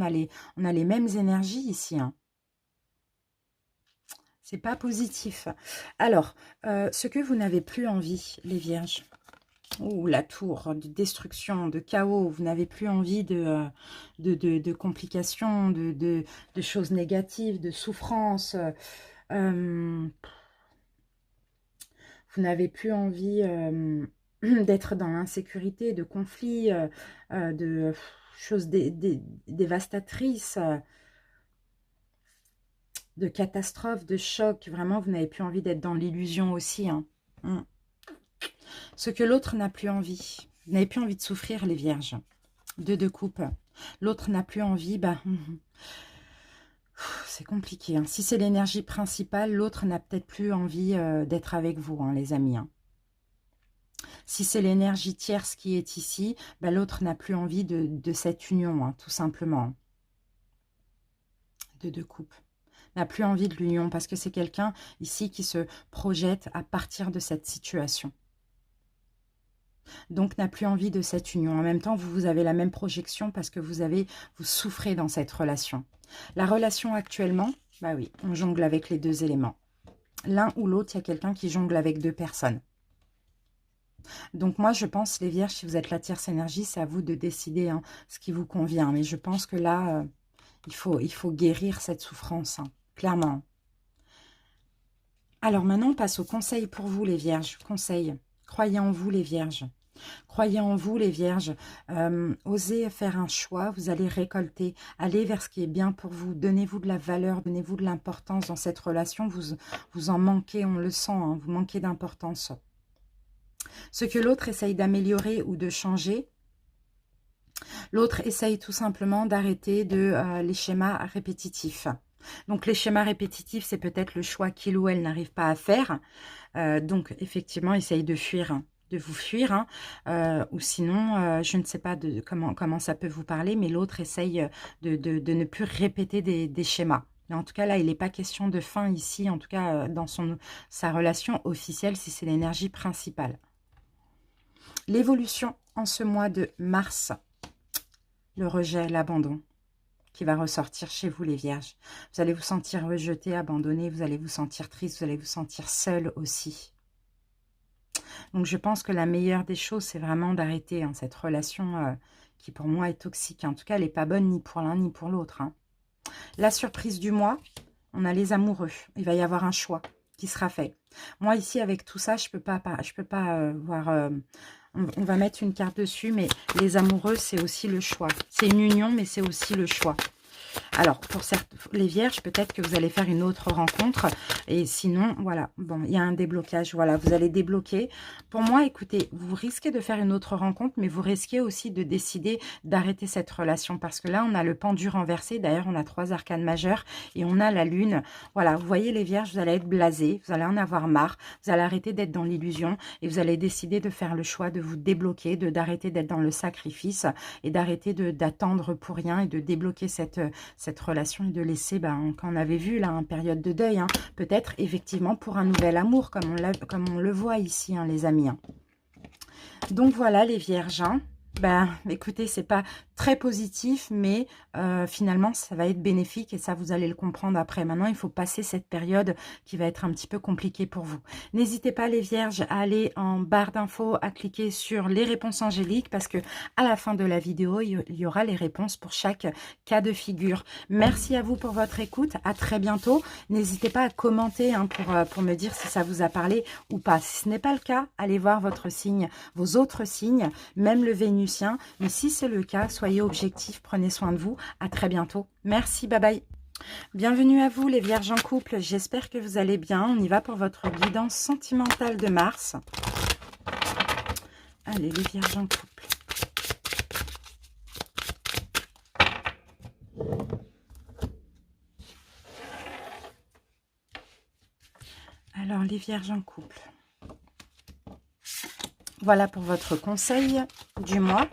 on a les mêmes énergies ici, hein. C'est pas positif. Alors, ce que vous n'avez plus envie, les vierges. Ouh, la tour, de destruction, de chaos. Vous n'avez plus envie de complications, de choses négatives, de souffrances. Vous n'avez plus envie d'être dans l'insécurité, de conflits, de choses dévastatrices, de catastrophes, de chocs. Vraiment, vous n'avez plus envie d'être dans l'illusion aussi, hein. Ce que l'autre n'a plus envie. Vous n'avez plus envie de souffrir, les vierges. 2 de coupe. L'autre n'a plus envie, bah, c'est compliqué, hein. Si c'est l'énergie principale, l'autre n'a peut-être plus envie d'être avec vous, hein, les amis, hein. Si c'est l'énergie tierce qui est ici, bah, l'autre n'a plus envie de cette union, hein, tout simplement. 2 de coupe. N'a plus envie de l'union parce que c'est quelqu'un ici qui se projette à partir de cette situation. Donc n'a plus envie de cette union. En même temps, vous avez la même projection parce que vous souffrez dans cette relation. La relation actuellement, bah oui, on jongle avec les deux éléments. L'un ou l'autre, il y a quelqu'un qui jongle avec deux personnes. Donc moi, je pense, les vierges, si vous êtes la tierce énergie, c'est à vous de décider hein, ce qui vous convient. Mais je pense que là, il faut guérir cette souffrance, hein, clairement. Alors maintenant, on passe au conseil pour vous, les vierges. Conseil, croyez en vous, les vierges. Croyez en vous, les vierges. Osez faire un choix, vous allez récolter. Allez vers ce qui est bien pour vous. Donnez-vous de la valeur, donnez-vous de l'importance dans cette relation. Vous en manquez, on le sent, hein, vous manquez d'importance. Ce que l'autre essaye d'améliorer ou de changer, l'autre essaye tout simplement d'arrêter les schémas répétitifs. Donc les schémas répétitifs, c'est peut-être le choix qu'il ou elle n'arrive pas à faire. Donc effectivement, essaye de fuir, de vous fuir. Hein. Ou sinon, je ne sais pas comment ça peut vous parler, mais l'autre essaye de ne plus répéter des schémas. Mais en tout cas, là, il n'est pas question de fin ici, en tout cas dans sa relation officielle, si c'est l'énergie principale. L'évolution en ce mois de mars, le rejet, l'abandon qui va ressortir chez vous, les vierges. Vous allez vous sentir rejeté, abandonné, vous allez vous sentir triste, vous allez vous sentir seul aussi. Donc je pense que la meilleure des choses, c'est vraiment d'arrêter hein, cette relation qui pour moi est toxique. En tout cas, elle n'est pas bonne ni pour l'un ni pour l'autre. Hein. La surprise du mois, on a les amoureux. Il va y avoir un choix qui sera fait. Moi ici, avec tout ça, je peux pas voir... on va mettre une carte dessus, mais les amoureux, c'est aussi le choix. C'est une union, mais c'est aussi le choix. Alors, pour les vierges, peut-être que vous allez faire une autre rencontre. Et sinon, voilà, bon, il y a un déblocage. Voilà, vous allez débloquer. Pour moi, écoutez, vous risquez de faire une autre rencontre, mais vous risquez aussi de décider d'arrêter cette relation. Parce que là, on a le pendu renversé. D'ailleurs, on a 3 arcanes majeures et on a la lune. Voilà, vous voyez les vierges, vous allez être blasés. Vous allez en avoir marre. Vous allez arrêter d'être dans l'illusion. Et vous allez décider de faire le choix de vous débloquer, d'arrêter d'être dans le sacrifice et d'arrêter d'attendre pour rien et de débloquer cette relation et de laisser, quand on avait vu là, une période de deuil, hein, peut-être effectivement pour un nouvel amour, comme on le voit ici, hein, les amis. Hein. Donc voilà les vierges, hein. Écoutez, c'est pas très positif, mais finalement, ça va être bénéfique et ça, vous allez le comprendre après. Maintenant, il faut passer cette période qui va être un petit peu compliquée pour vous. N'hésitez pas, les vierges, à aller en barre d'infos, à cliquer sur les réponses angéliques parce que à la fin de la vidéo, il y aura les réponses pour chaque cas de figure. Merci à vous pour votre écoute. À très bientôt. N'hésitez pas à commenter hein, pour me dire si ça vous a parlé ou pas. Si ce n'est pas le cas, allez voir votre signe, vos autres signes, même le Vénusien. Mais si c'est le cas, soyez objectifs, prenez soin de vous. À très bientôt. Merci, bye bye. Bienvenue à vous les vierges en couple. J'espère que vous allez bien. On y va pour votre guidance sentimentale de mars. Allez, les vierges en couple. Alors, les vierges en couple. Voilà pour votre conseil du mois.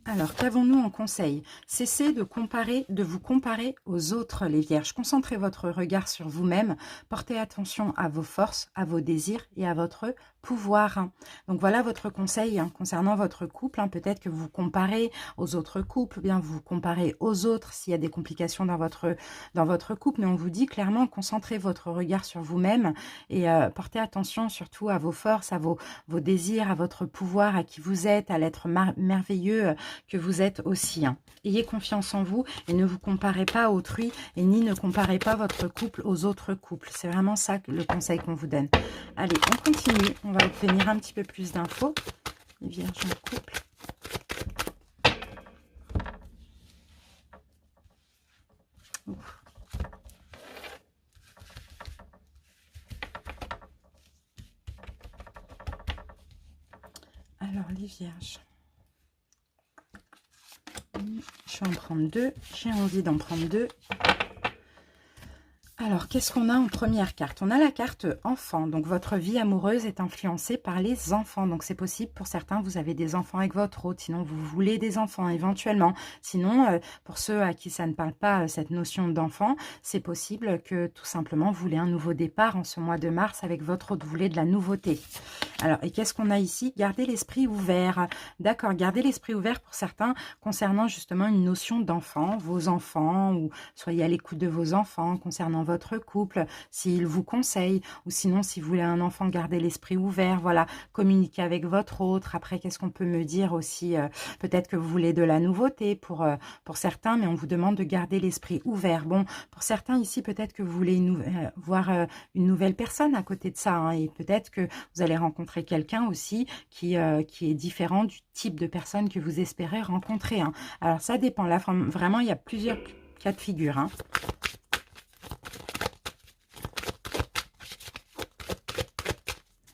Alors, qu'avons-nous en conseil? Cessez de vous comparer aux autres, les vierges. Concentrez votre regard sur vous-même. Portez attention à vos forces, à vos désirs et à votre pouvoir. Donc, voilà votre conseil hein, concernant votre couple. Hein. Peut-être que vous vous comparez aux autres couples, ou bien vous vous comparez aux autres s'il y a des complications dans votre couple. Mais on vous dit clairement, concentrez votre regard sur vous-même et portez attention surtout à vos forces, à vos désirs, à votre pouvoir, à qui vous êtes, à l'être merveilleux que vous êtes aussi. Hein. Ayez confiance en vous et ne vous comparez pas à autrui et ni ne comparez pas votre couple aux autres couples. C'est vraiment ça le conseil qu'on vous donne. Allez, on continue. On va obtenir un petit peu plus d'infos. Les vierges en couple. Ouf. Alors, les vierges. Je vais en prendre 2. J'ai envie d'en prendre 2. Alors, qu'est-ce qu'on a en première carte? On a la carte enfant. Donc, votre vie amoureuse est influencée par les enfants. Donc, c'est possible pour certains, vous avez des enfants avec votre hôte. Sinon, vous voulez des enfants éventuellement. Sinon, pour ceux à qui ça ne parle pas, cette notion d'enfant, c'est possible que tout simplement, vous voulez un nouveau départ en ce mois de mars avec votre hôte. Vous voulez de la nouveauté. Alors, et qu'est-ce qu'on a ici? Gardez l'esprit ouvert. D'accord, gardez l'esprit ouvert pour certains concernant justement une notion d'enfant, vos enfants, ou soyez à l'écoute de vos enfants concernant votre votre couple, s'il vous conseille, ou sinon si vous voulez un enfant, gardez l'esprit ouvert, voilà, communiquez avec votre autre. Après, qu'est-ce qu'on peut me dire aussi? Peut-être que vous voulez de la nouveauté pour certains, mais on vous demande de garder l'esprit ouvert. Bon, pour certains ici, peut-être que vous voulez voir une nouvelle personne à côté de ça, hein, et peut-être que vous allez rencontrer quelqu'un aussi qui est différent du type de personne que vous espérez rencontrer, hein. Alors, ça dépend. Là, vraiment, il y a plusieurs cas de figure, hein.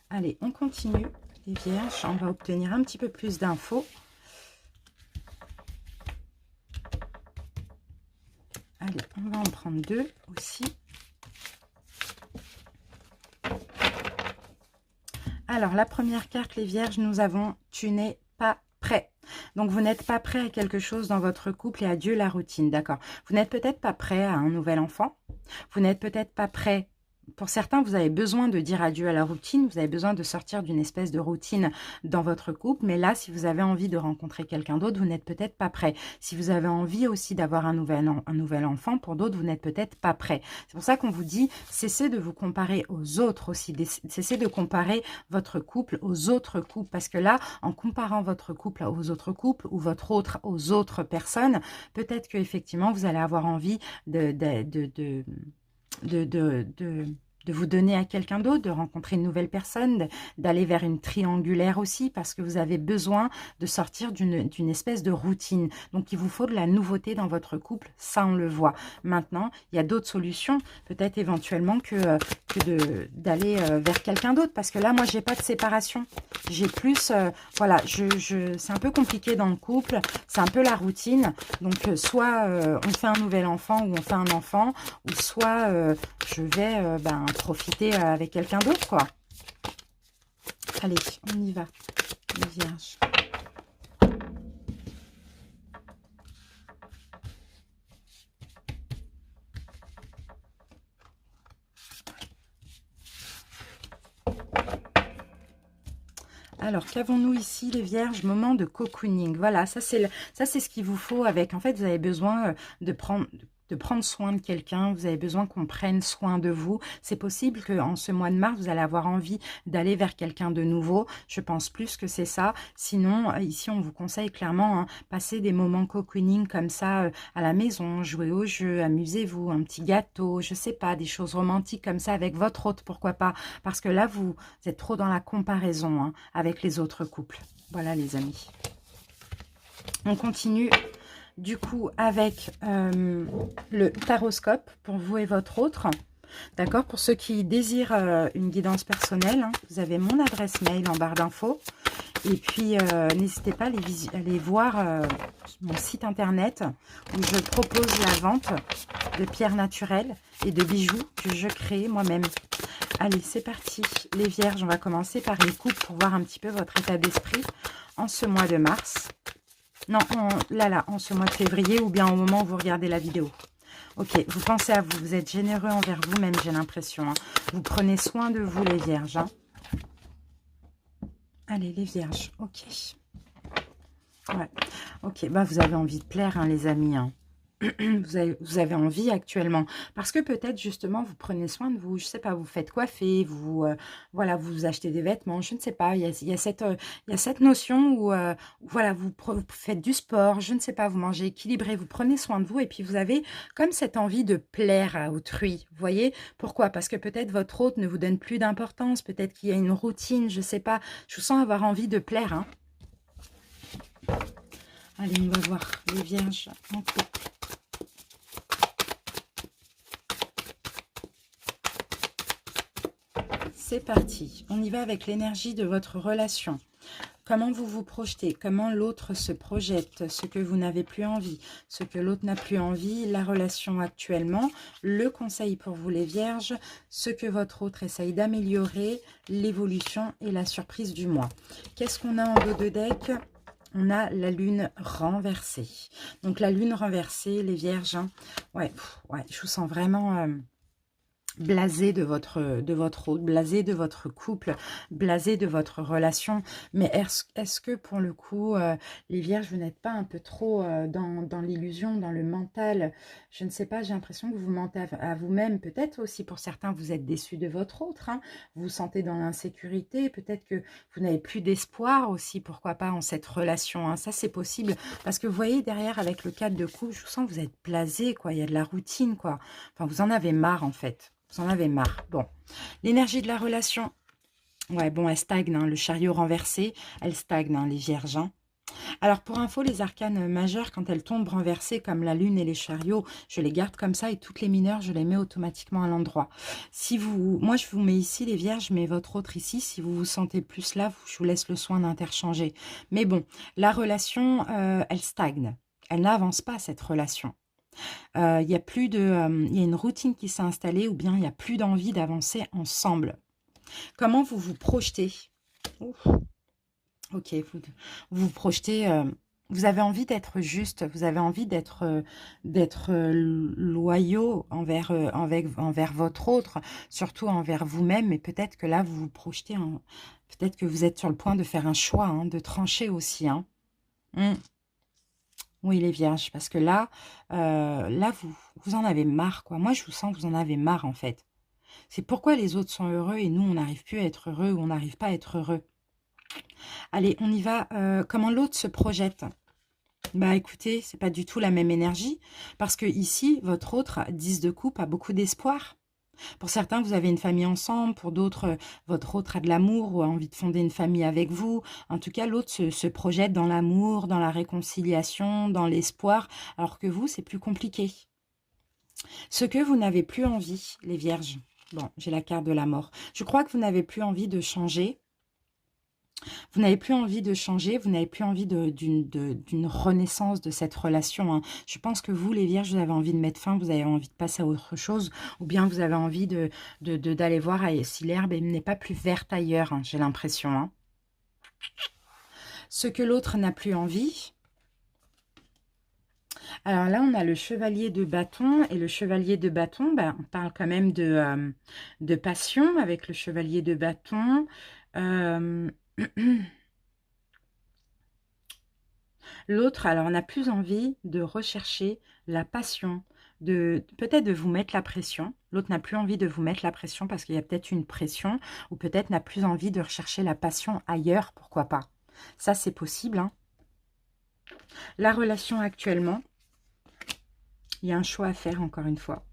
Allez, on continue, les vierges. On va obtenir un petit peu plus d'infos. Allez, on va en prendre 2 aussi. Alors, la première carte, les vierges, nous avons « Tu n'es pas prêt ». Donc, vous n'êtes pas prêt à quelque chose dans votre couple et adieu la routine, d'accord? Vous n'êtes peut-être pas prêt à un nouvel enfant. Vous n'êtes peut-être pas prêt. Pour certains, vous avez besoin de dire adieu à la routine, vous avez besoin de sortir d'une espèce de routine dans votre couple, mais là, si vous avez envie de rencontrer quelqu'un d'autre, vous n'êtes peut-être pas prêt. Si vous avez envie aussi d'avoir un nouvel enfant, pour d'autres, vous n'êtes peut-être pas prêt. C'est pour ça qu'on vous dit, cessez de vous comparer aux autres aussi, cessez de comparer votre couple aux autres couples, parce que là, en comparant votre couple aux autres couples, ou votre autre aux autres personnes, peut-être qu'effectivement, vous allez avoir envie de vous donner à quelqu'un d'autre, de rencontrer une nouvelle personne, d'aller vers une triangulaire aussi, parce que vous avez besoin de sortir d'une espèce de routine. Donc, il vous faut de la nouveauté dans votre couple, ça, on le voit. Maintenant, il y a d'autres solutions, peut-être éventuellement que d'aller vers quelqu'un d'autre, parce que là, moi, j'ai pas de séparation. J'ai plus, voilà, c'est un peu compliqué dans le couple, c'est un peu la routine. Donc, soit on fait un nouvel enfant ou on fait un enfant, ou soit je vais profiter avec quelqu'un d'autre, quoi. Allez, on y va, les vierges. Alors, qu'avons-nous ici, les vierges? Moment de cocooning. Voilà, ça c'est ce qu'il vous faut avec. En fait, vous avez besoin de prendre soin de quelqu'un, vous avez besoin qu'on prenne soin de vous. C'est possible qu'en ce mois de mars, vous allez avoir envie d'aller vers quelqu'un de nouveau. Je pense plus que c'est ça. Sinon, ici, on vous conseille clairement, hein, passer des moments cocooning comme ça à la maison, jouer au jeu, amusez-vous, un petit gâteau, je sais pas, des choses romantiques comme ça avec votre hôte, pourquoi pas. Parce que là, vous êtes trop dans la comparaison, hein, avec les autres couples. Voilà, les amis. On continue du coup avec le taroscope pour vous et votre autre. D'accord? Pour ceux qui désirent une guidance personnelle, hein, vous avez mon adresse mail en barre d'infos. Et puis, n'hésitez pas à aller voir mon site internet où je propose la vente de pierres naturelles et de bijoux que je crée moi-même. Allez, c'est parti. Les vierges, on va commencer par les couples pour voir un petit peu votre état d'esprit en ce mois de mars. Non, en ce mois de février ou bien au moment où vous regardez la vidéo. Ok, vous pensez à vous, vous êtes généreux envers vous-même, j'ai l'impression, hein. Vous prenez soin de vous, les vierges, hein. Allez, les vierges, ok. Ouais, ok, bah vous avez envie de plaire, hein, les amis, hein. Vous avez envie actuellement, parce que peut-être justement vous prenez soin de vous, je sais pas, vous faites coiffer, voilà, vous achetez des vêtements, je ne sais pas, il y a cette notion où voilà, vous faites du sport, je ne sais pas, vous mangez équilibré, vous prenez soin de vous, et puis vous avez comme cette envie de plaire à autrui, vous voyez? Pourquoi? Parce que peut-être votre hôte ne vous donne plus d'importance, peut-être qu'il y a une routine, je sais pas, je vous sens avoir envie de plaire, hein. Allez, on va voir les vierges en couple. C'est parti, on y va avec l'énergie de votre relation. Comment vous vous projetez, comment l'autre se projette, ce que vous n'avez plus envie, ce que l'autre n'a plus envie, la relation actuellement, le conseil pour vous les vierges, ce que votre autre essaye d'améliorer, l'évolution et la surprise du mois. Qu'est-ce qu'on a en dos de deck? On a la lune renversée. Donc la lune renversée, les vierges, hein, ouais, je vous sens vraiment... blasé de votre hôte, blasé de votre couple, blasé de votre relation. Mais est-ce que pour le coup, les vierges, vous n'êtes pas un peu trop dans l'illusion, dans le mental? Je ne sais pas, j'ai l'impression que vous mentez à vous-même. Peut-être aussi pour certains, vous êtes déçus de votre autre, hein. Vous vous sentez dans l'insécurité. Peut-être que vous n'avez plus d'espoir aussi, pourquoi pas, en cette relation, hein. Ça, c'est possible. Parce que vous voyez, derrière, avec le cadre de couple, je vous sens que vous êtes blasé, quoi. Il y a de la routine, quoi. Enfin, vous en avez marre, en fait. Vous en avez marre. Bon, l'énergie de la relation, ouais, bon, elle stagne, hein, le chariot renversé, elle stagne, hein, les vierges, hein. Alors, pour info, les arcanes majeures, quand elles tombent renversées, comme la lune et les chariots, je les garde comme ça, et toutes les mineures, je les mets automatiquement à l'endroit. Si vous, moi, je vous mets ici, les vierges, mais votre autre ici, si vous vous sentez plus là, je vous laisse le soin d'interchanger. Mais bon, la relation, elle stagne. Elle n'avance pas, cette relation. Il y a plus de, il y a une routine qui s'est installée ou bien il n'y a plus d'envie d'avancer ensemble. Comment vous vous projetez? Ouf. Ok, vous projetez, vous avez envie d'être juste, vous avez envie d'être loyaux envers votre autre, surtout envers vous-même, mais peut-être que là, vous vous projetez, peut-être que vous êtes sur le point de faire un choix, hein, de trancher aussi, hein. Oui, les vierges, parce que là, vous en avez marre, quoi. Moi, je vous sens que vous en avez marre, en fait. C'est pourquoi les autres sont heureux et nous, on n'arrive plus à être heureux ou on n'arrive pas à être heureux. Allez, on y va. Comment l'autre se projette? Bah, écoutez, c'est pas du tout la même énergie, parce que ici, votre autre, 10 de coupe, a beaucoup d'espoir. Pour certains, vous avez une famille ensemble. Pour d'autres, votre autre a de l'amour ou a envie de fonder une famille avec vous. En tout cas, l'autre se projette dans l'amour, dans la réconciliation, dans l'espoir, alors que vous, c'est plus compliqué. Ce que vous n'avez plus envie, les vierges. Bon, j'ai la carte de la mort. Je crois que vous n'avez plus envie de changer. Vous n'avez plus envie de changer, vous n'avez plus envie d'une renaissance de cette relation, hein. Je pense que vous, les vierges, vous avez envie de mettre fin, vous avez envie de passer à autre chose, ou bien vous avez envie d'aller voir si l'herbe n'est pas plus verte ailleurs, hein, j'ai l'impression, hein. Ce que l'autre n'a plus envie. Alors là, on a le chevalier de bâton, et le chevalier de bâton, ben, on parle quand même de passion avec le chevalier de bâton. L'autre, alors, n'a plus envie de rechercher la passion, peut-être de vous mettre la pression. L'autre n'a plus envie de vous mettre la pression parce qu'il y a peut-être une pression, ou peut-être n'a plus envie de rechercher la passion ailleurs, pourquoi pas. Ça, c'est possible, hein. La relation actuellement, il y a un choix à faire, encore une fois.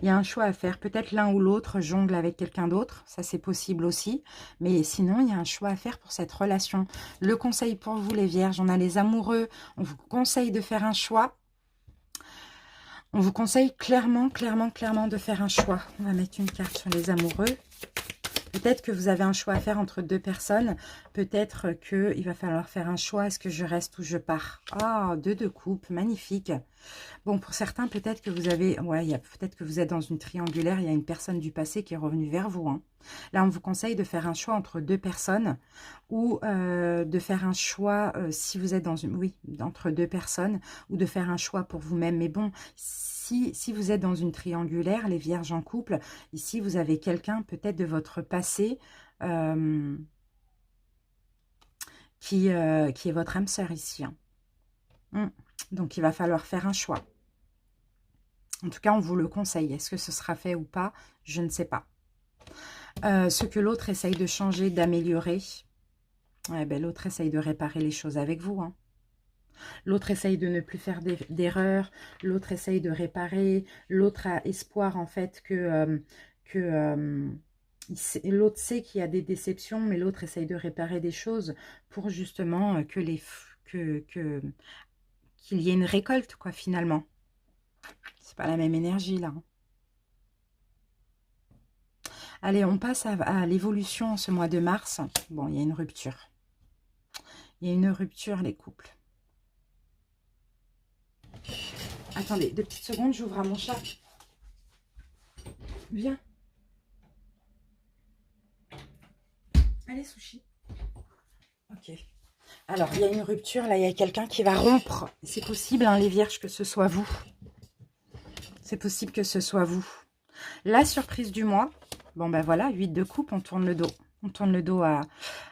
Il y a un choix à faire. Peut-être l'un ou l'autre jongle avec quelqu'un d'autre. Ça, c'est possible aussi. Mais sinon, il y a un choix à faire pour cette relation. Le conseil pour vous, les vierges, on a les amoureux. On vous conseille de faire un choix. On vous conseille clairement, clairement, clairement de faire un choix. On va mettre une carte sur les amoureux. Peut-être que vous avez un choix à faire entre deux personnes. Peut-être qu'il va falloir faire un choix. Est-ce que je reste ou je pars? Ah, deux de coupe, magnifique. Bon, pour certains, peut-être que vous avez... Ouais, peut-être que vous êtes dans une triangulaire. Il y a une personne du passé qui est revenue vers vous, hein. Là, on vous conseille de faire un choix entre deux personnes ou de faire un choix, si vous êtes dans une... Oui, entre deux personnes, ou de faire un choix pour vous-même. Mais bon, si vous êtes dans une triangulaire, les vierges en couple, ici, vous avez quelqu'un peut-être de votre passé qui est votre âme sœur ici, hein. Donc, il va falloir faire un choix. En tout cas, on vous le conseille. Est-ce que ce sera fait ou pas? Je ne sais pas. Ce que l'autre essaye de changer, d'améliorer, ouais, ben, l'autre essaye de réparer les choses avec vous, hein. L'autre essaye de ne plus faire d'erreurs. L'autre essaye de réparer. L'autre a espoir, en fait, l'autre sait qu'il y a des déceptions, mais l'autre essaye de réparer des choses pour justement qu'il y ait une récolte, quoi, finalement. C'est pas la même énergie, là, hein. Allez, on passe à l'évolution en ce mois de mars. Bon, il y a une rupture. Il y a une rupture, les couples. Attendez, 2 petites secondes, j'ouvre à mon chat. Viens. Allez, Sushi. Ok. Alors, il y a une rupture, là, il y a quelqu'un qui va rompre. C'est possible, hein, les vierges, que ce soit vous. C'est possible que ce soit vous. La surprise du mois, bon ben voilà, 8 de coupe, on tourne le dos. On tourne le dos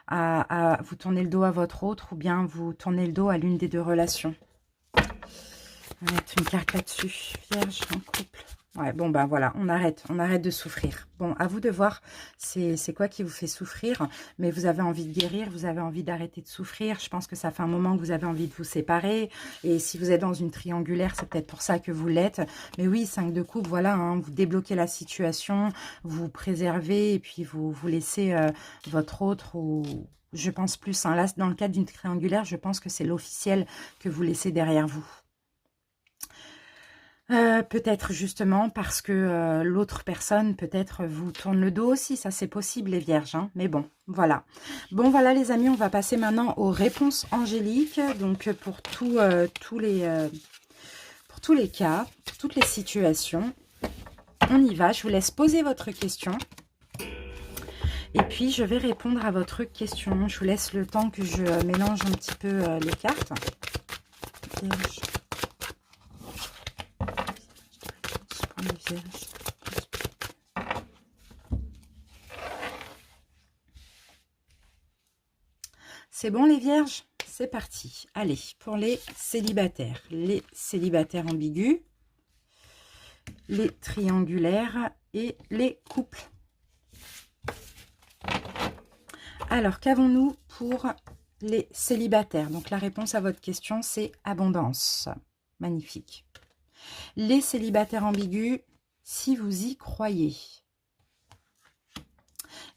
vous tournez le dos à votre autre ou bien vous tournez le dos à l'une des deux relations. On va mettre une carte là-dessus. Vierge en couple. Ouais, bon, ben voilà, on arrête de souffrir. Bon, à vous de voir c'est quoi qui vous fait souffrir, mais vous avez envie de guérir, vous avez envie d'arrêter de souffrir. Je pense que ça fait un moment que vous avez envie de vous séparer, et si vous êtes dans une triangulaire, c'est peut-être pour ça que vous l'êtes. Mais oui, 5 de coupe, voilà, hein, vous débloquez la situation, vous préservez, et puis vous laissez votre autre, ou je pense plus, hein, là, dans le cadre d'une triangulaire, je pense que c'est l'officiel que vous laissez derrière vous. Peut-être justement parce que l'autre personne peut-être vous tourne le dos aussi, ça c'est possible les vierges, hein, mais bon, voilà. Bon voilà les amis, on va passer maintenant aux réponses angéliques, donc pour tous les cas, pour toutes les situations. On y va, je vous laisse poser votre question. Et puis je vais répondre à votre question, je vous laisse le temps que je mélange un petit peu les cartes. Vierge. C'est bon les vierges? C'est parti. Allez, pour les célibataires ambigus, les triangulaires et les couples. Alors, qu'avons-nous pour les célibataires? Donc, la réponse à votre question, c'est abondance. Magnifique. Les célibataires ambigus, si vous y croyez.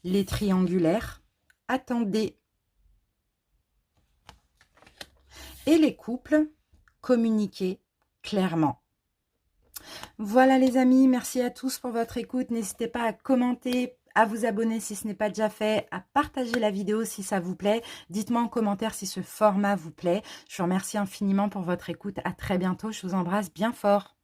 Les triangulaires, attendez. Et les couples, communiquez clairement. Voilà les amis, merci à tous pour votre écoute. N'hésitez pas à commenter, à vous abonner si ce n'est pas déjà fait, à partager la vidéo si ça vous plaît. Dites-moi en commentaire si ce format vous plaît. Je vous remercie infiniment pour votre écoute. À très bientôt, je vous embrasse bien fort.